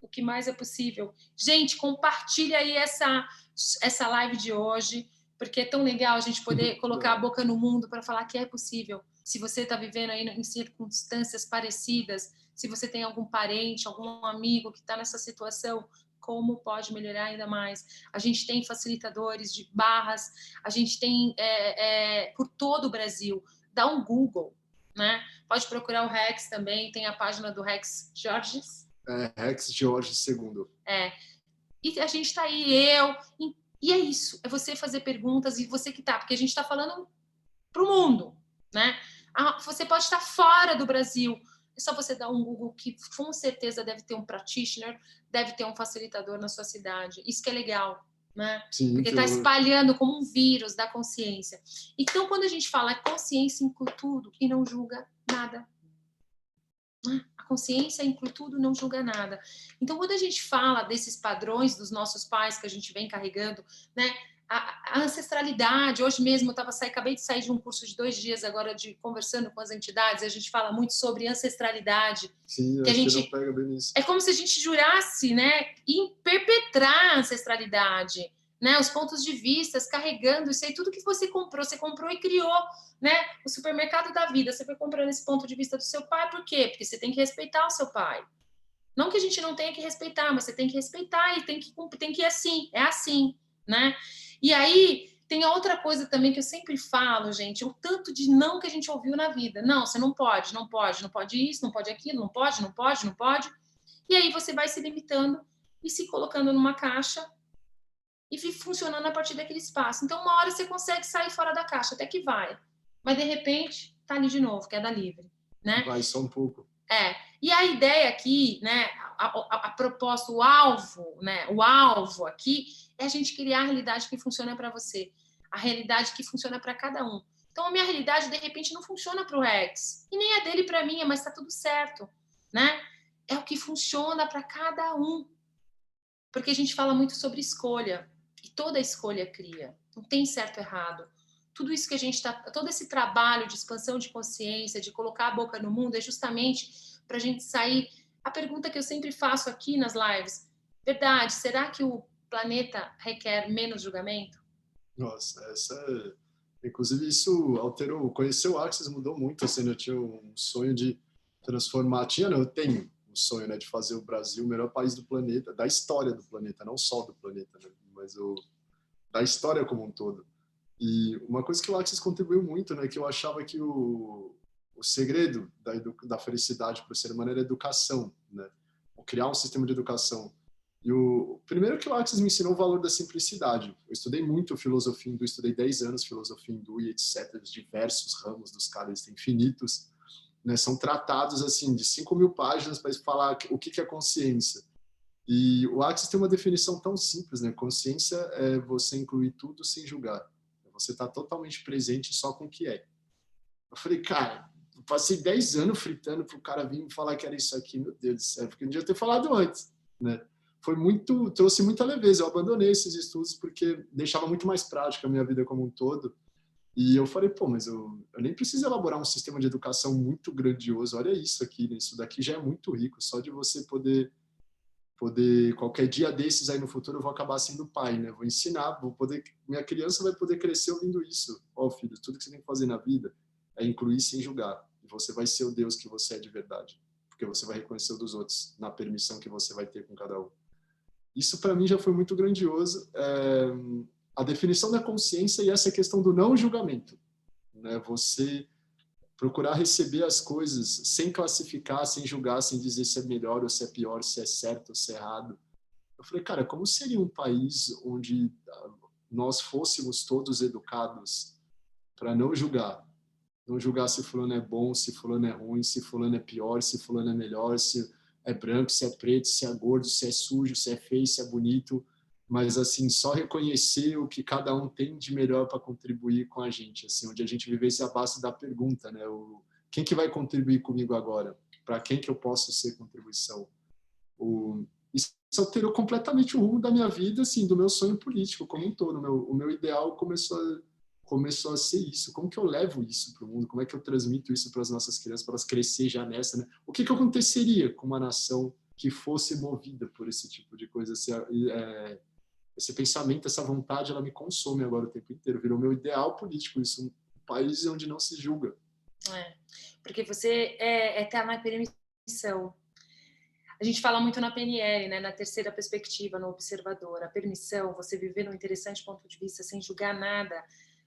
O que mais é possível? Gente, compartilha aí essa live de hoje, porque é tão legal a gente poder colocar a boca no mundo para falar que é possível. Se você está vivendo aí em circunstâncias parecidas, se você tem algum parente, algum amigo que está nessa situação, como pode melhorar ainda mais? A gente tem facilitadores de barras, a gente tem por todo o Brasil. Dá um Google, né? Pode procurar o Rex também, tem a página do Rex Georges. Rex Georges II. E a gente está aí, e é isso, é você fazer perguntas e você que tá, porque a gente está falando para o mundo, né? Você pode estar fora do Brasil, é só você dar um Google que com certeza deve ter um practitioner, deve ter um facilitador na sua cidade. Isso que é legal, né? Sim, porque está espalhando como um vírus da consciência. Então, quando a gente fala consciência inclui tudo e não julga nada. A consciência inclui tudo, não julga nada. Então, quando a gente fala desses padrões dos nossos pais que a gente vem carregando, né? a ancestralidade. Hoje mesmo eu acabei de sair de um curso de 2 dias agora, conversando com as entidades, a gente fala muito sobre ancestralidade. Sim, acho que não pega bem nisso. É como se a gente jurasse, né, em perpetrar a ancestralidade, né, os pontos de vista, carregando isso aí, tudo que você comprou e criou, né, o supermercado da vida, você foi comprando esse ponto de vista do seu pai, por quê? Porque você tem que respeitar o seu pai. Não que a gente não tenha que respeitar, mas você tem que respeitar e tem que ir assim, é assim, né? E aí tem outra coisa também que eu sempre falo, gente, o tanto de não que a gente ouviu na vida. Não, você não pode, não pode, não pode isso, não pode aquilo, não pode, não pode, não pode. E aí você vai se limitando e se colocando numa caixa e funcionando a partir daquele espaço. Então, uma hora você consegue sair fora da caixa, até que vai. Mas, de repente, tá ali de novo, queda livre, né? Vai só um pouco. E a ideia aqui, né, a proposta, o alvo, né, o alvo aqui é a gente criar a realidade que funciona para você, a realidade que funciona para cada um. Então, a minha realidade, de repente, não funciona para o Rex, e nem a dele para mim, mas está tudo certo, né? É o que funciona para cada um. Porque a gente fala muito sobre escolha, e toda escolha cria, não tem certo ou errado. Tudo isso que a gente está, todo esse trabalho de expansão de consciência, de colocar a boca no mundo, é justamente para a gente sair. A pergunta que eu sempre faço aqui nas lives: verdade, será que o planeta requer menos julgamento? Nossa, inclusive isso alterou, conhecer o Axis mudou muito, assim, eu tinha um sonho de transformar, eu tenho um sonho, né, de fazer o Brasil o melhor país do planeta, da história do planeta, não só do planeta, né, mas da história como um todo. E uma coisa que o Axis contribuiu muito, né, que eu achava que o segredo da felicidade para o ser humano era a educação, né, ou criar um sistema de educação. E primeiro que o Axis me ensinou o valor da simplicidade. Eu estudei muito filosofia hindu, estudei 10 anos filosofia hindu e etc. Os diversos ramos dos caras, eles têm infinitos, né, são tratados assim de 5.000 páginas para falar o que é consciência. E o Axis tem uma definição tão simples, né? Consciência é você incluir tudo sem julgar. Você está totalmente presente só com o que é. Eu falei, cara, eu passei 10 anos fritando para o cara vir me falar que era isso aqui, meu Deus do céu, porque não devia ter falado antes, né? Trouxe muita leveza. Eu abandonei esses estudos porque deixava muito mais prática a minha vida como um todo. E eu falei, pô, mas eu nem preciso elaborar um sistema de educação muito grandioso. Olha isso aqui, né? Isso daqui já é muito rico. Só de você poder qualquer dia desses aí no futuro eu vou acabar sendo pai, né? Vou ensinar, minha criança vai poder crescer ouvindo isso. Ó, filho, tudo que você tem que fazer na vida é incluir sem julgar. E você vai ser o Deus que você é de verdade. Porque você vai reconhecer o dos outros na permissão que você vai ter com cada um. Isso para mim já foi muito grandioso. A definição da consciência e essa questão do não julgamento, né? Você procurar receber as coisas sem classificar, sem julgar, sem dizer se é melhor ou se é pior, se é certo ou se é errado. Eu falei, cara, como seria um país onde nós fôssemos todos educados para não julgar? Não julgar se fulano é bom, se fulano é ruim, se fulano é pior, se fulano é melhor, se é branco, se é preto, se é gordo, se é sujo, se é feio, se é bonito, mas assim, só reconhecer o que cada um tem de melhor para contribuir com a gente, assim, onde a gente vivesse a base da pergunta, né? Quem que vai contribuir comigo agora? Para quem que eu posso ser contribuição? Isso alterou completamente o rumo da minha vida, assim, do meu sonho político como um todo. O meu ideal começou a ser isso. Como que eu levo isso para o mundo? Como é que eu transmito isso para as nossas crianças, para elas crescer já nessa, né? O que aconteceria com uma nação que fosse movida por esse tipo de coisa? Esse pensamento, essa vontade, ela me consome agora o tempo inteiro. Virou meu ideal político, isso, um país onde não se julga. Porque você tá na permissão. A gente fala muito na PNL, né, na terceira perspectiva, no observador. A permissão, você viver num interessante ponto de vista sem julgar nada,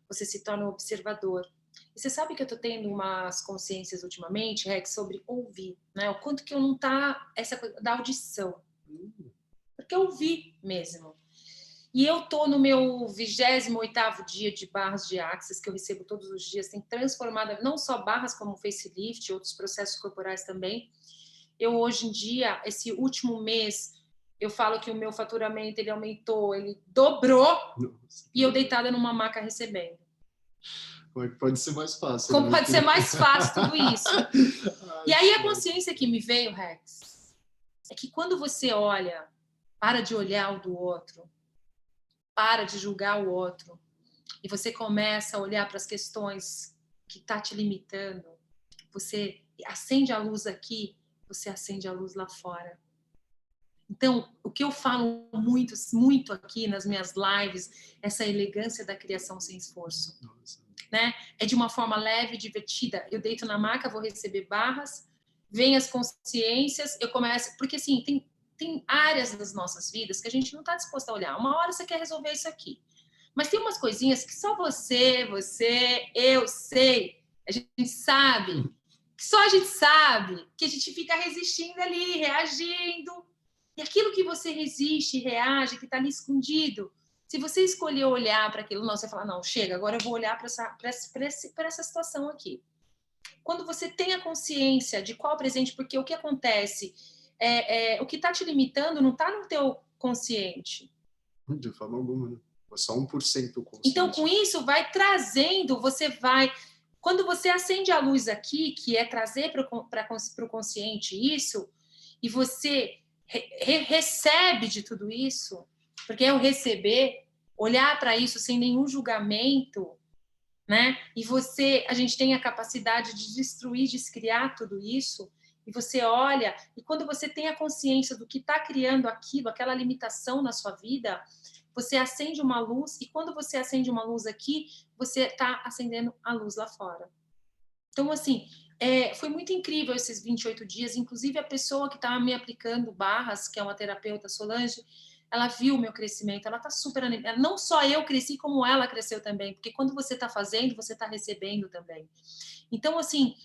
você se torna um observador. E você sabe que eu tô tendo umas consciências ultimamente, Rex, sobre ouvir, né? O quanto que eu não tá essa coisa da audição. Porque eu ouvi mesmo. E eu tô no meu 28º dia de barras de Axis, que eu recebo todos os dias, tem transformado não só barras como facelift, outros processos corporais também. Eu hoje em dia, esse último mês, eu falo que o meu faturamento ele aumentou, ele dobrou. Nossa, e eu deitada numa maca recebendo. Como é que pode ser mais fácil? Como pode ser mais fácil tudo isso? E aí a consciência que me veio, Rex, é que quando você olha, para de olhar o do outro para de julgar o outro e você começa a olhar para as questões que tá te limitando, você acende a luz aqui, você acende a luz lá fora. Então, o que eu falo muito, muito aqui nas minhas lives, essa elegância da criação sem esforço, né? É de uma forma leve, divertida. Eu deito na maca, vou receber barras, vem as consciências, eu começo... Porque, assim, tem áreas das nossas vidas que a gente não está disposto a olhar. Uma hora você quer resolver isso aqui. Mas tem umas coisinhas que só você, eu sei, a gente sabe, que só a gente sabe, que a gente fica resistindo ali, reagindo. E aquilo que você resiste, reage, que está ali escondido, se você escolher olhar para aquilo, não, você fala, não, chega, agora eu vou olhar para essa situação aqui. Quando você tem a consciência de qual presente, porque o que acontece, o que está te limitando não está no teu consciente. De forma alguma, né? É só 1% consciente. Então, com isso, vai trazendo, você vai... Quando você acende a luz aqui, que é trazer para o consciente isso, e você recebe de tudo isso, porque é o receber, olhar para isso sem nenhum julgamento, né? E a gente tem a capacidade de destruir, descriar tudo isso, e você olha, e quando você tem a consciência do que está criando aquilo, aquela limitação na sua vida, você acende uma luz, e quando você acende uma luz aqui, você está acendendo a luz lá fora. Então, assim, foi muito incrível esses 28 dias, inclusive a pessoa que estava me aplicando barras, que é uma terapeuta, Solange, ela viu o meu crescimento, ela está super animada. Não só eu cresci, como ela cresceu também, porque quando você está fazendo, você está recebendo também. Então, assim,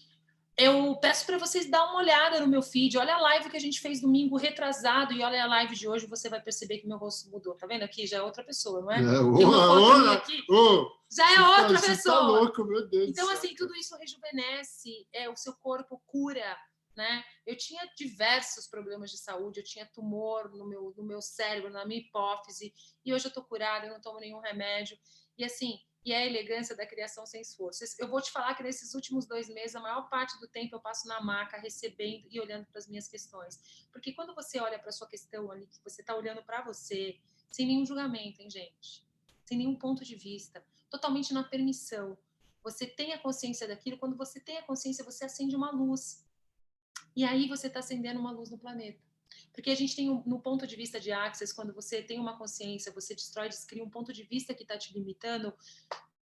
eu peço para vocês dar uma olhada no meu feed, olha a live que a gente fez domingo retrasado e olha a live de hoje, você vai perceber que meu rosto mudou. Tá vendo aqui? Já é outra pessoa, não é? Tem uma foto minha aqui. Já é outra pessoa. Tá louco, meu Deus. Então, assim, tudo isso rejuvenesce, o seu corpo cura, né? Eu tinha diversos problemas de saúde, eu tinha tumor no meu cérebro, na minha hipófise, e hoje eu tô curada, eu não tomo nenhum remédio. E assim, e é a elegância da criação sem esforço. Eu vou te falar que nesses últimos 2 meses, a maior parte do tempo eu passo na maca, recebendo e olhando para as minhas questões. Porque quando você olha para a sua questão ali, que você está olhando para você, sem nenhum julgamento, hein, gente? Sem nenhum ponto de vista, totalmente na permissão. Você tem a consciência daquilo, quando você tem a consciência, você acende uma luz. E aí você está acendendo uma luz no planeta. Porque a gente tem, no ponto de vista de Access, quando você tem uma consciência, você destrói, descria um ponto de vista que está te limitando,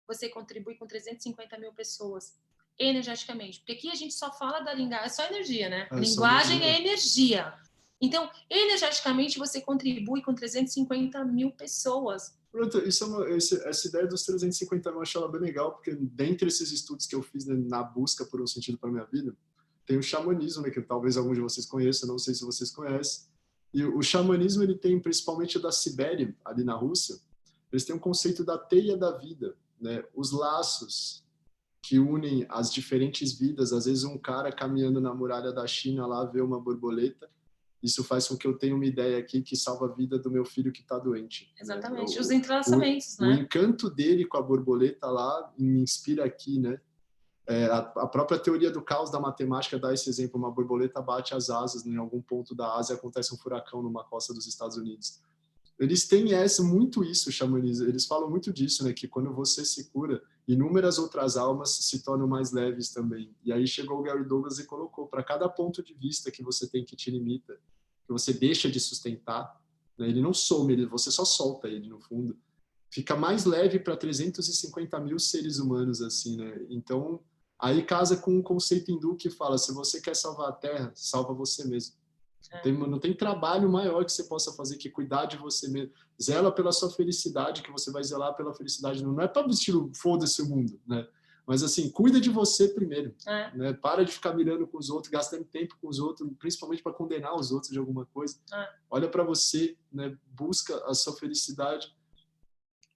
você contribui com 350 mil pessoas, energeticamente. Porque aqui a gente só fala da linguagem, é só energia, né? Linguagem é energia. Então, energeticamente, você contribui com 350 mil pessoas. Pronto, essa ideia dos 350 mil eu acho ela bem legal, porque dentre esses estudos que eu fiz, né, na busca por um sentido para minha vida, tem o xamanismo, né, que talvez alguns de vocês conheçam, não sei se vocês conhecem. E o xamanismo, ele tem, principalmente da Sibéria, ali na Rússia, eles têm um conceito da teia da vida, né? Os laços que unem as diferentes vidas. Às vezes um cara caminhando na muralha da China lá vê uma borboleta, isso faz com que eu tenha uma ideia aqui que salva a vida do meu filho que está doente. Exatamente, né? Os entrelaçamentos, né? O encanto dele com a borboleta lá me inspira aqui, né? A própria teoria do caos da matemática dá esse exemplo, uma borboleta bate as asas, né? Em algum ponto da Ásia acontece um furacão numa costa dos Estados Unidos. Eles têm muito isso, o xamanismo, eles falam muito disso, né? Que quando você se cura, inúmeras outras almas se tornam mais leves também. E aí chegou o Gary Douglas e colocou, para cada ponto de vista que você tem que te limita, que você deixa de sustentar, né? Ele não some, você só solta ele, no fundo. Fica mais leve para 350 mil seres humanos, assim, né? Então, aí casa com um conceito hindu que fala, se você quer salvar a Terra, salva você mesmo. Não tem trabalho maior que você possa fazer que cuidar de você mesmo. Zela pela sua felicidade, que você vai zelar pela felicidade. Não é para estilo foda-se o mundo, né? Mas assim, cuida de você primeiro. Né? Para de ficar mirando com os outros, gastando tempo com os outros, principalmente para condenar os outros de alguma coisa. Olha para você, né? Busca a sua felicidade,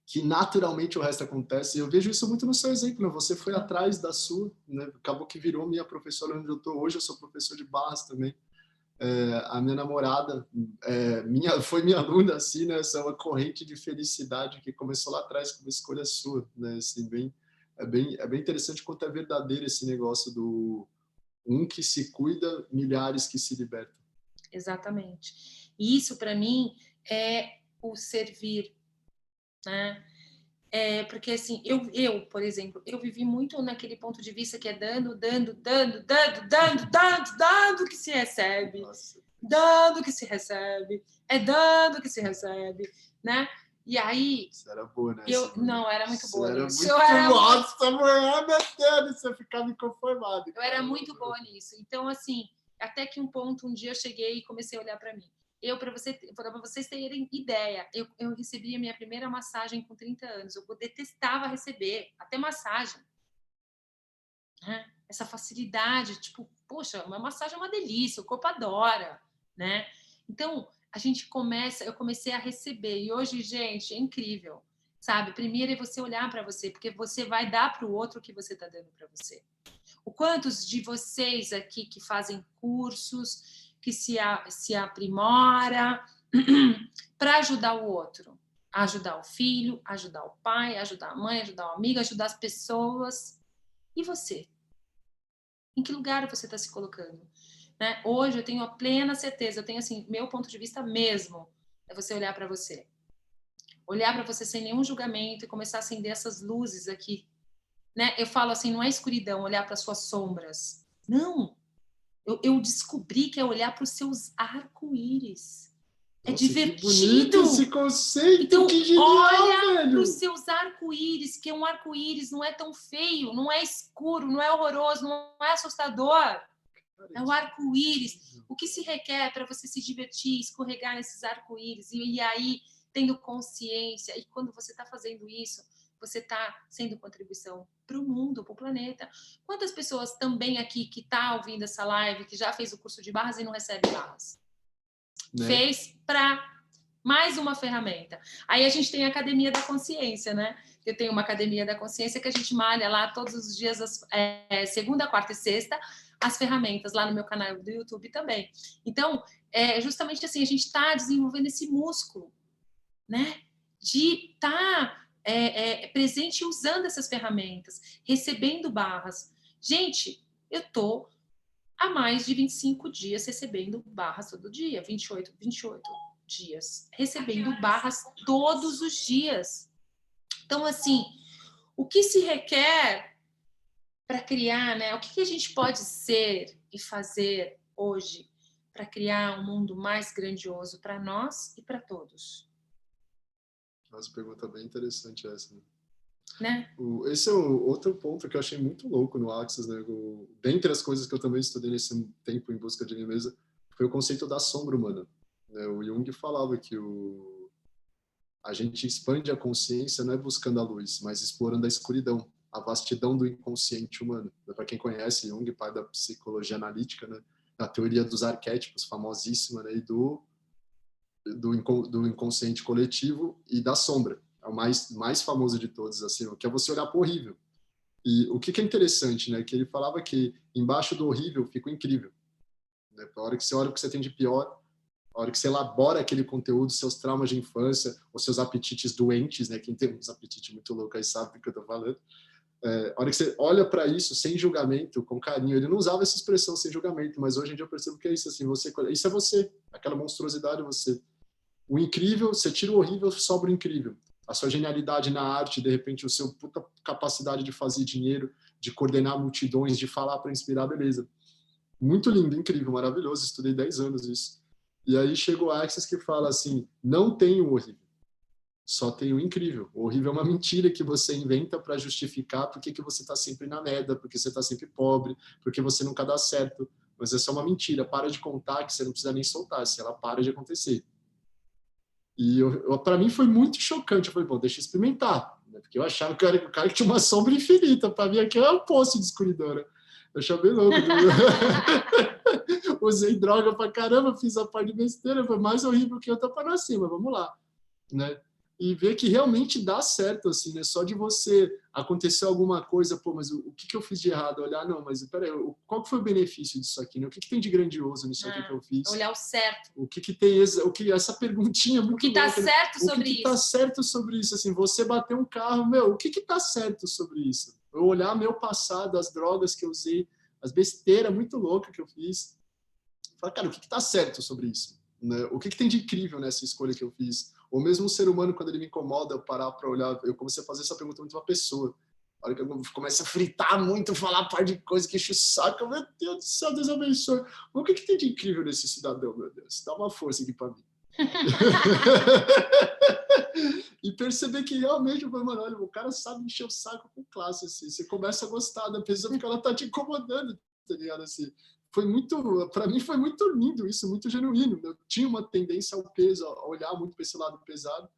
que naturalmente o resto acontece. E eu vejo isso muito no seu exemplo, né? Você foi atrás da sua, né? Acabou que virou minha professora onde eu estou hoje. Eu sou professor de barras também. A minha namorada foi minha aluna, assim, né? Essa é uma corrente de felicidade que começou lá atrás com uma escolha sua, né? Assim, é bem interessante quanto é verdadeiro esse negócio do um que se cuida, milhares que se libertam. Exatamente. E isso, para mim, é o servir né? Porque assim, por exemplo, eu vivi muito naquele ponto de vista que é dando que se recebe. Nossa. Dando que se recebe. É dando que se recebe, né? E aí... Isso era boa, né? Não, era muito boa nisso. Nossa, mulher, meu Deus, você ficava inconformado. Eu era muito boa nisso. Então, assim, até que um dia eu cheguei e comecei a olhar para mim. Para vocês terem ideia, eu recebi a minha primeira massagem com 30 anos. Eu detestava receber, até massagem. Né? Essa facilidade, tipo, poxa, uma massagem é uma delícia, o corpo adora, né? Então, eu comecei a receber. E hoje, gente, é incrível, sabe? Primeiro é você olhar para você, porque você vai dar para o outro o que você está dando para você. O quantos de vocês aqui que fazem cursos, que se aprimora para ajudar o outro? Ajudar o filho, ajudar o pai, ajudar a mãe, ajudar o amigo, ajudar as pessoas. E você? Em que lugar você está se colocando? Né? Hoje eu tenho a plena certeza, eu tenho assim, meu ponto de vista mesmo, é você olhar para você. Olhar para você sem nenhum julgamento e começar a acender essas luzes aqui. Né? Eu falo assim, não é escuridão, olhar para suas sombras. Não! Eu descobri que é olhar para os seus arco-íris. É divertido. Que bonito esse conceito, então, que genial, olha velho. para os seus arco-íris, que um arco-íris não é tão feio, não é escuro, não é horroroso, não é assustador. É o arco-íris. O que se requer para você se divertir, escorregar nesses arco-íris e aí tendo consciência. E quando você está fazendo isso, você está sendo contribuição para o mundo, para o planeta. Quantas pessoas também aqui que está ouvindo essa live, que já fez o curso de barras e não recebe barras? Né? Fez para mais uma ferramenta. Aí a gente tem a Academia da Consciência, né? Eu tenho uma Academia da Consciência que a gente malha lá todos os dias, segunda, quarta e sexta, as ferramentas lá no meu canal do YouTube também. Então, justamente assim, a gente está desenvolvendo esse músculo, né? De estar presente usando essas ferramentas, recebendo barras. Gente, eu estou há mais de 25 dias recebendo barras todo dia, 28 dias, recebendo barras todos os dias. Então, assim, o que se requer para criar, né? O que a gente pode ser e fazer hoje para criar um mundo mais grandioso para nós e para todos? Nossa, pergunta bem interessante essa, né? Esse é o outro ponto que eu achei muito louco no Axis, né? Dentre as coisas que eu também estudei nesse tempo em busca de mim mesma, foi o conceito da sombra humana. Né? O Jung falava que a gente expande a consciência não é buscando a luz, mas explorando a escuridão, a vastidão do inconsciente humano. Para quem conhece Jung, pai da psicologia analítica, né? Da teoria dos arquétipos, famosíssima, né? E do inconsciente coletivo e da sombra. É o mais famoso de todos, assim, que é você olhar para o horrível. E o que é interessante, né? Que ele falava que embaixo do horrível fica o incrível. Né? A hora que você olha o que você tem de pior, a hora que você elabora aquele conteúdo, seus traumas de infância, ou seus apetites doentes, né? Quem tem uns apetites muito loucos aí sabe do que eu tô falando. A hora que você olha para isso sem julgamento, com carinho, ele não usava essa expressão sem julgamento, mas hoje em dia eu percebo que é isso, assim, isso é você, aquela monstruosidade é você. O incrível, você tira o horrível, sobra o incrível. A sua genialidade na arte, de repente, o seu puta capacidade de fazer dinheiro, de coordenar multidões, de falar para inspirar, beleza. Muito lindo, incrível, maravilhoso. Estudei 10 anos isso. E aí chega o Axis que fala assim, não tem o horrível, só tem o incrível. O horrível é uma mentira que você inventa para justificar porque que você está sempre na merda, porque você está sempre pobre, porque você nunca dá certo. Mas é só uma mentira. Para de contar que você não precisa nem soltar, se ela para de acontecer. E para mim foi muito chocante. Eu falei, bom, deixa eu experimentar. Né? Porque eu achava que o cara que tinha uma sombra infinita. Para mim aqui é um poço de escuridão. Né? Eu achei bem louco. Usei droga pra caramba, fiz a parte de besteira. Foi mais horrível que eu tô para cima. Vamos lá. Né? E ver que realmente dá certo, assim, né? Só de você acontecer alguma coisa, pô, mas o que eu fiz de errado? Olhar, não, mas peraí, qual que foi o benefício disso aqui, né? O que tem de grandioso nisso aqui que eu fiz? Olhar o certo. O que tem, essa perguntinha muito O que tá certo sobre isso? O que tá certo sobre isso? Assim, você bater um carro, meu, o que tá certo sobre isso? Eu olhar meu passado, as drogas que eu usei, as besteiras muito loucas que eu fiz. Falar, cara, o que tá certo sobre isso? Né? O que tem de incrível nessa escolha que eu fiz? Ou mesmo um ser humano, quando ele me incomoda, eu parar para olhar, eu comecei a fazer essa pergunta muito pra pessoa. A hora que eu começo a fritar muito, falar um par de coisas que enche o saco, meu Deus do céu, Deus abençoe. O que tem de incrível nesse cidadão, meu Deus? Dá uma força aqui para mim. E perceber que realmente, mano, olha, o cara sabe encher o saco com classe, assim. Você começa a gostar da pessoa porque ela tá te incomodando, tá ligado? Assim, foi muito, para mim foi muito lindo isso, muito genuíno. Eu tinha uma tendência ao peso, a olhar muito para esse lado pesado.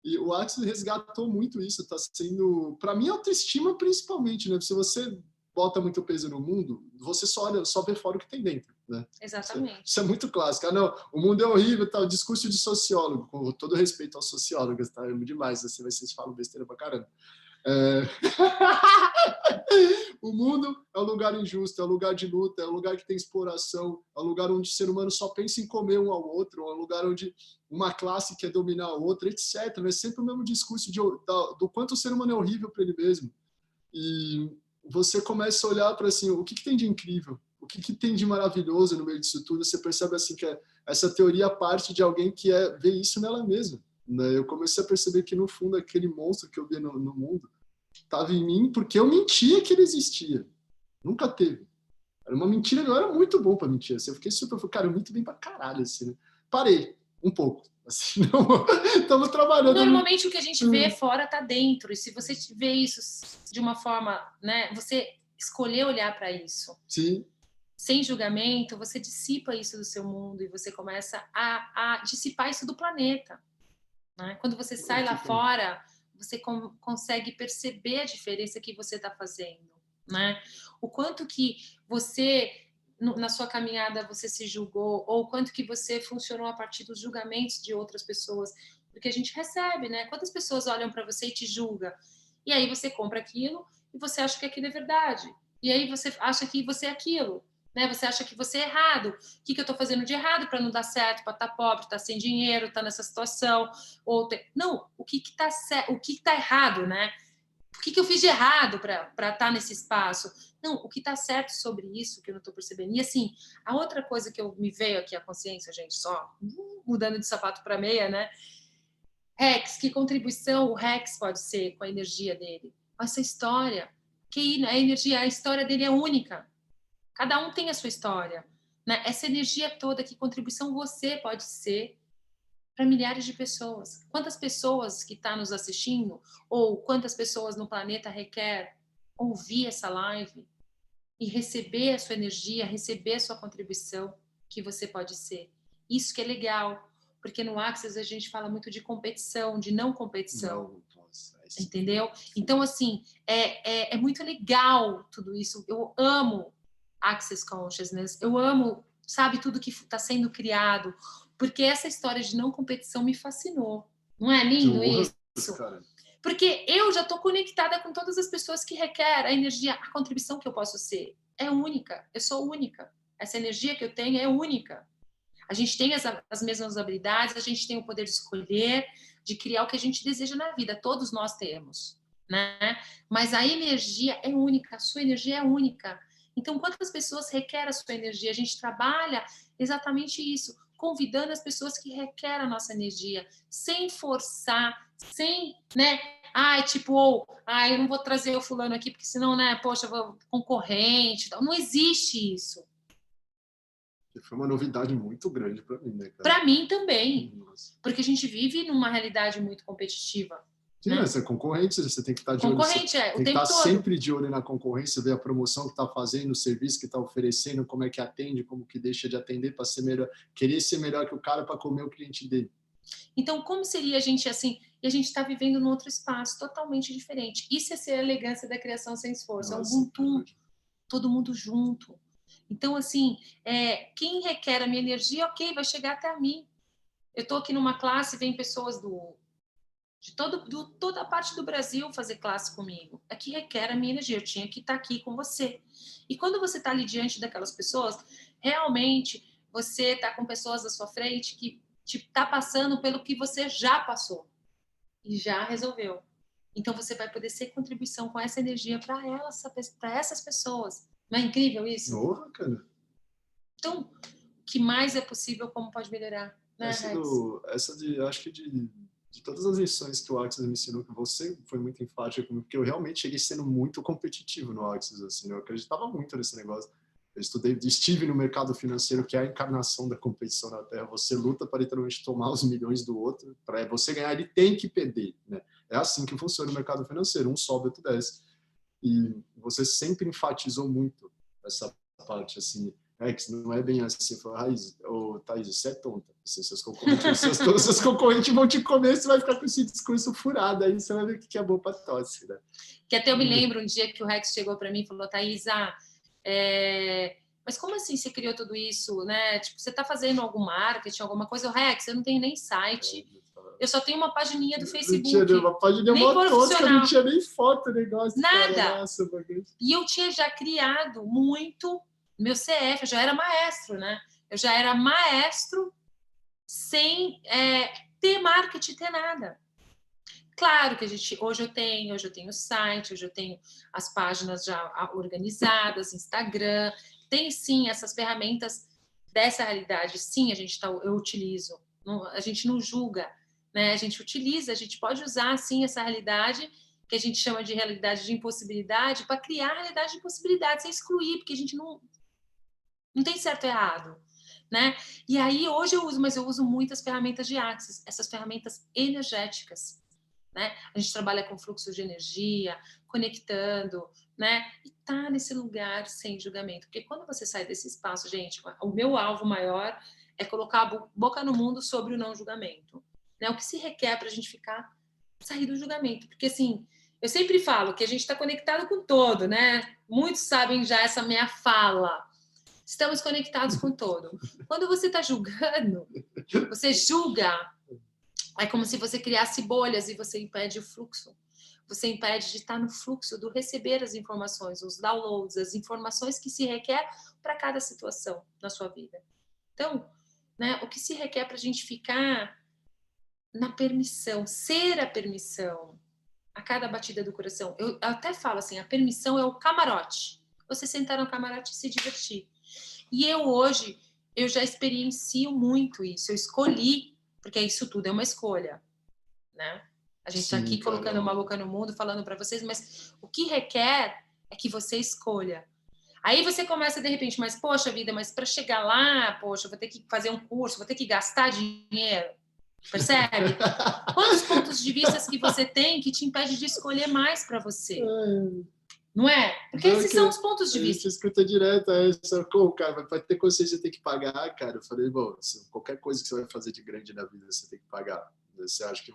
E o Axis resgatou muito isso, tá sendo, para mim, autoestima principalmente, né? Se você bota muito peso no mundo, você só vê fora o que tem dentro, né? Exatamente. Isso é muito clássico. Ah, não, o mundo é horrível, tal, discurso de sociólogo, com todo respeito aos sociólogos, tá? É demais, assim, vocês falam besteira pra caramba. O mundo é um lugar injusto, é um lugar de luta, é um lugar que tem exploração, é um lugar onde o ser humano só pensa em comer um ao outro, é um lugar onde uma classe quer dominar a outra, etc. É sempre o mesmo discurso do quanto o ser humano é horrível para ele mesmo. E você começa a olhar para assim, o que tem de incrível? O que tem de maravilhoso no meio disso tudo? Você percebe assim que essa teoria parte de alguém que vê isso nela mesma. Né? Eu comecei a perceber que, no fundo, aquele monstro que eu via no mundo estava em mim porque eu mentia que ele existia. Nunca teve. Era uma mentira, eu era muito bom para mentir. Assim, eu fiquei super, cara, eu minto bem pra caralho. Assim, né? Parei, um pouco. Assim, estamos trabalhando. Normalmente o que a gente vê fora está dentro. E se você vê isso de uma forma, né, você escolher olhar para isso. Sim. Sem julgamento, você dissipa isso do seu mundo e você começa a dissipar isso do planeta. Né? Quando você sai lá fora, você consegue perceber a diferença que você está fazendo. Né? O quanto que você, na sua caminhada, você se julgou, ou o quanto que você funcionou a partir dos julgamentos de outras pessoas. Porque a gente recebe, né? Quantas pessoas olham para você e te julgam? E aí você compra aquilo e você acha que aquilo é verdade. E aí você acha que você é aquilo. Né? Você acha que você é errado. O que eu estou fazendo de errado para não dar certo, para estar pobre, estar sem dinheiro, estar nessa situação? Não, o que está certo, o que está errado, né? O que eu fiz de errado para estar nesse espaço? Não, o que está certo sobre isso que eu não estou percebendo. E assim, a outra coisa que me veio aqui à consciência, gente, só mudando de sapato para meia, né? Rex, que contribuição o Rex pode ser com a energia dele? Essa história, que a energia, a história dele é única. Cada um tem a sua história. Né? Essa energia toda, que contribuição você pode ser para milhares de pessoas. Quantas pessoas que estão nos assistindo, ou quantas pessoas no planeta requer ouvir essa live e receber a sua energia, receber a sua contribuição que você pode ser. Isso que é legal, porque no Access a gente fala muito de competição, de não competição. Entendeu? Então, assim, é muito legal tudo isso. Eu amo Access Consciousness, eu amo, sabe, tudo que está sendo criado, porque essa história de não competição me fascinou. Não é lindo isso? Cara. Porque eu já estou conectada com todas as pessoas que requerem a energia, a contribuição que eu posso ser. É única, eu sou única. Essa energia que eu tenho é única. A gente tem as mesmas habilidades, a gente tem o poder de escolher, de criar o que a gente deseja na vida. Todos nós temos, né? Mas a energia é única, a sua energia é única. Então, quantas pessoas requerem a sua energia? A gente trabalha exatamente isso, convidando as pessoas que requerem a nossa energia, sem forçar, sem, né? Eu não vou trazer o fulano aqui, porque senão, né, poxa, eu vou concorrente. Não existe isso. Foi uma novidade muito grande para mim, né, cara? Para mim também. Nossa. Porque a gente vive numa realidade muito competitiva. Sim, né? Você é concorrente, você tem que estar de olho. Concorrente, o tempo tem que estar todo. sempre de olho na concorrência, ver a promoção que está fazendo, o serviço que está oferecendo, como é que atende, como que deixa de atender para ser melhor, querer ser melhor que o cara para comer o cliente dele. Então, como seria a gente assim? E a gente está vivendo num outro espaço totalmente diferente. Isso é ser a elegância da criação sem esforço. Nossa, é um Ubuntu, todo mundo junto. Então, assim, quem requer a minha energia, ok, vai chegar até a mim. Eu estou aqui numa classe, vem pessoas de toda a parte do Brasil fazer classe comigo. Aqui requer a minha energia, eu tinha que estar aqui com você. E quando você está ali diante daquelas pessoas, realmente você está com pessoas à sua frente que está passando pelo que você já passou e já resolveu. Então você vai poder ser contribuição com essa energia para essas pessoas. Não é incrível isso? Porra, cara. Então, o que mais é possível, como pode melhorar? Né, acho que de todas as lições que o Axis me ensinou, que você foi muito enfático comigo, porque eu realmente cheguei sendo muito competitivo no Axis, assim, eu acreditava muito nesse negócio. Eu estive no mercado financeiro, que é a encarnação da competição na Terra. Você luta para literalmente tomar os milhões do outro. Para você ganhar, ele tem que perder, né? É assim que funciona o mercado financeiro. Um sobe, outro desce. E você sempre enfatizou muito essa parte, assim, que não é bem assim. Falou, Thaís, você é tonta. Assim, seus concorrentes vão te comer, você vai ficar com esse discurso furado. Aí você vai ver o que é bom para tosse, né? Que até eu me lembro um dia que o Rex chegou para mim e falou, Thaís, mas como assim você criou tudo isso, né? Tipo, você está fazendo algum marketing, alguma coisa? O Rex, eu não tenho nem site. Eu só tenho uma pagininha do Facebook. Não tinha uma página nem tosca, não tinha nem foto, negócio. Nada. Cara, nossa, e eu tinha já criado muito meu CF, eu já era maestro, né? Eu já era maestro sem ter marketing, ter nada. Claro que hoje eu tenho site, hoje eu tenho as páginas já organizadas, Instagram, tem sim essas ferramentas dessa realidade, sim, eu utilizo, a gente não julga, né? A gente utiliza, a gente pode usar sim essa realidade que a gente chama de realidade de impossibilidade para criar a realidade de possibilidade, sem excluir, porque a gente não tem certo e errado, né? E aí hoje eu uso muitas ferramentas de Axis, essas ferramentas energéticas. Né? A gente trabalha com fluxo de energia, conectando, né? E tá nesse lugar sem julgamento. Porque quando você sai desse espaço, gente, o meu alvo maior é colocar a boca no mundo sobre o não julgamento. Né? O que se requer para a gente sair do julgamento. Porque, assim, eu sempre falo que a gente está conectado com o todo, né? Muitos sabem já essa minha fala. Estamos conectados com o todo. Quando você está julgando, você julga. É como se você criasse bolhas e você impede o fluxo. Você impede de estar no fluxo do receber as informações, os downloads, as informações que se requer para cada situação na sua vida. Então, né, o que se requer para a gente ficar na permissão, ser a permissão a cada batida do coração. Eu até falo assim, a permissão é o camarote. Você sentar no camarote e se divertir. E hoje, eu já experiencio muito isso. Eu escolhi, porque isso tudo é uma escolha, né? A gente está aqui colocando uma boca no mundo, falando para vocês, mas o que requer é que você escolha. Aí você começa de repente, mas poxa vida, mas para chegar lá, poxa, eu vou ter que fazer um curso, vou ter que gastar dinheiro. Percebe? Quantos pontos de vista que você tem que te impede de escolher mais para você? Não é? Porque esses são os pontos de vista. A gente escuta direto, cara, para ter consciência você tem que pagar, cara. Eu falei, bom, qualquer coisa que você vai fazer de grande na vida, você tem que pagar. Você acha que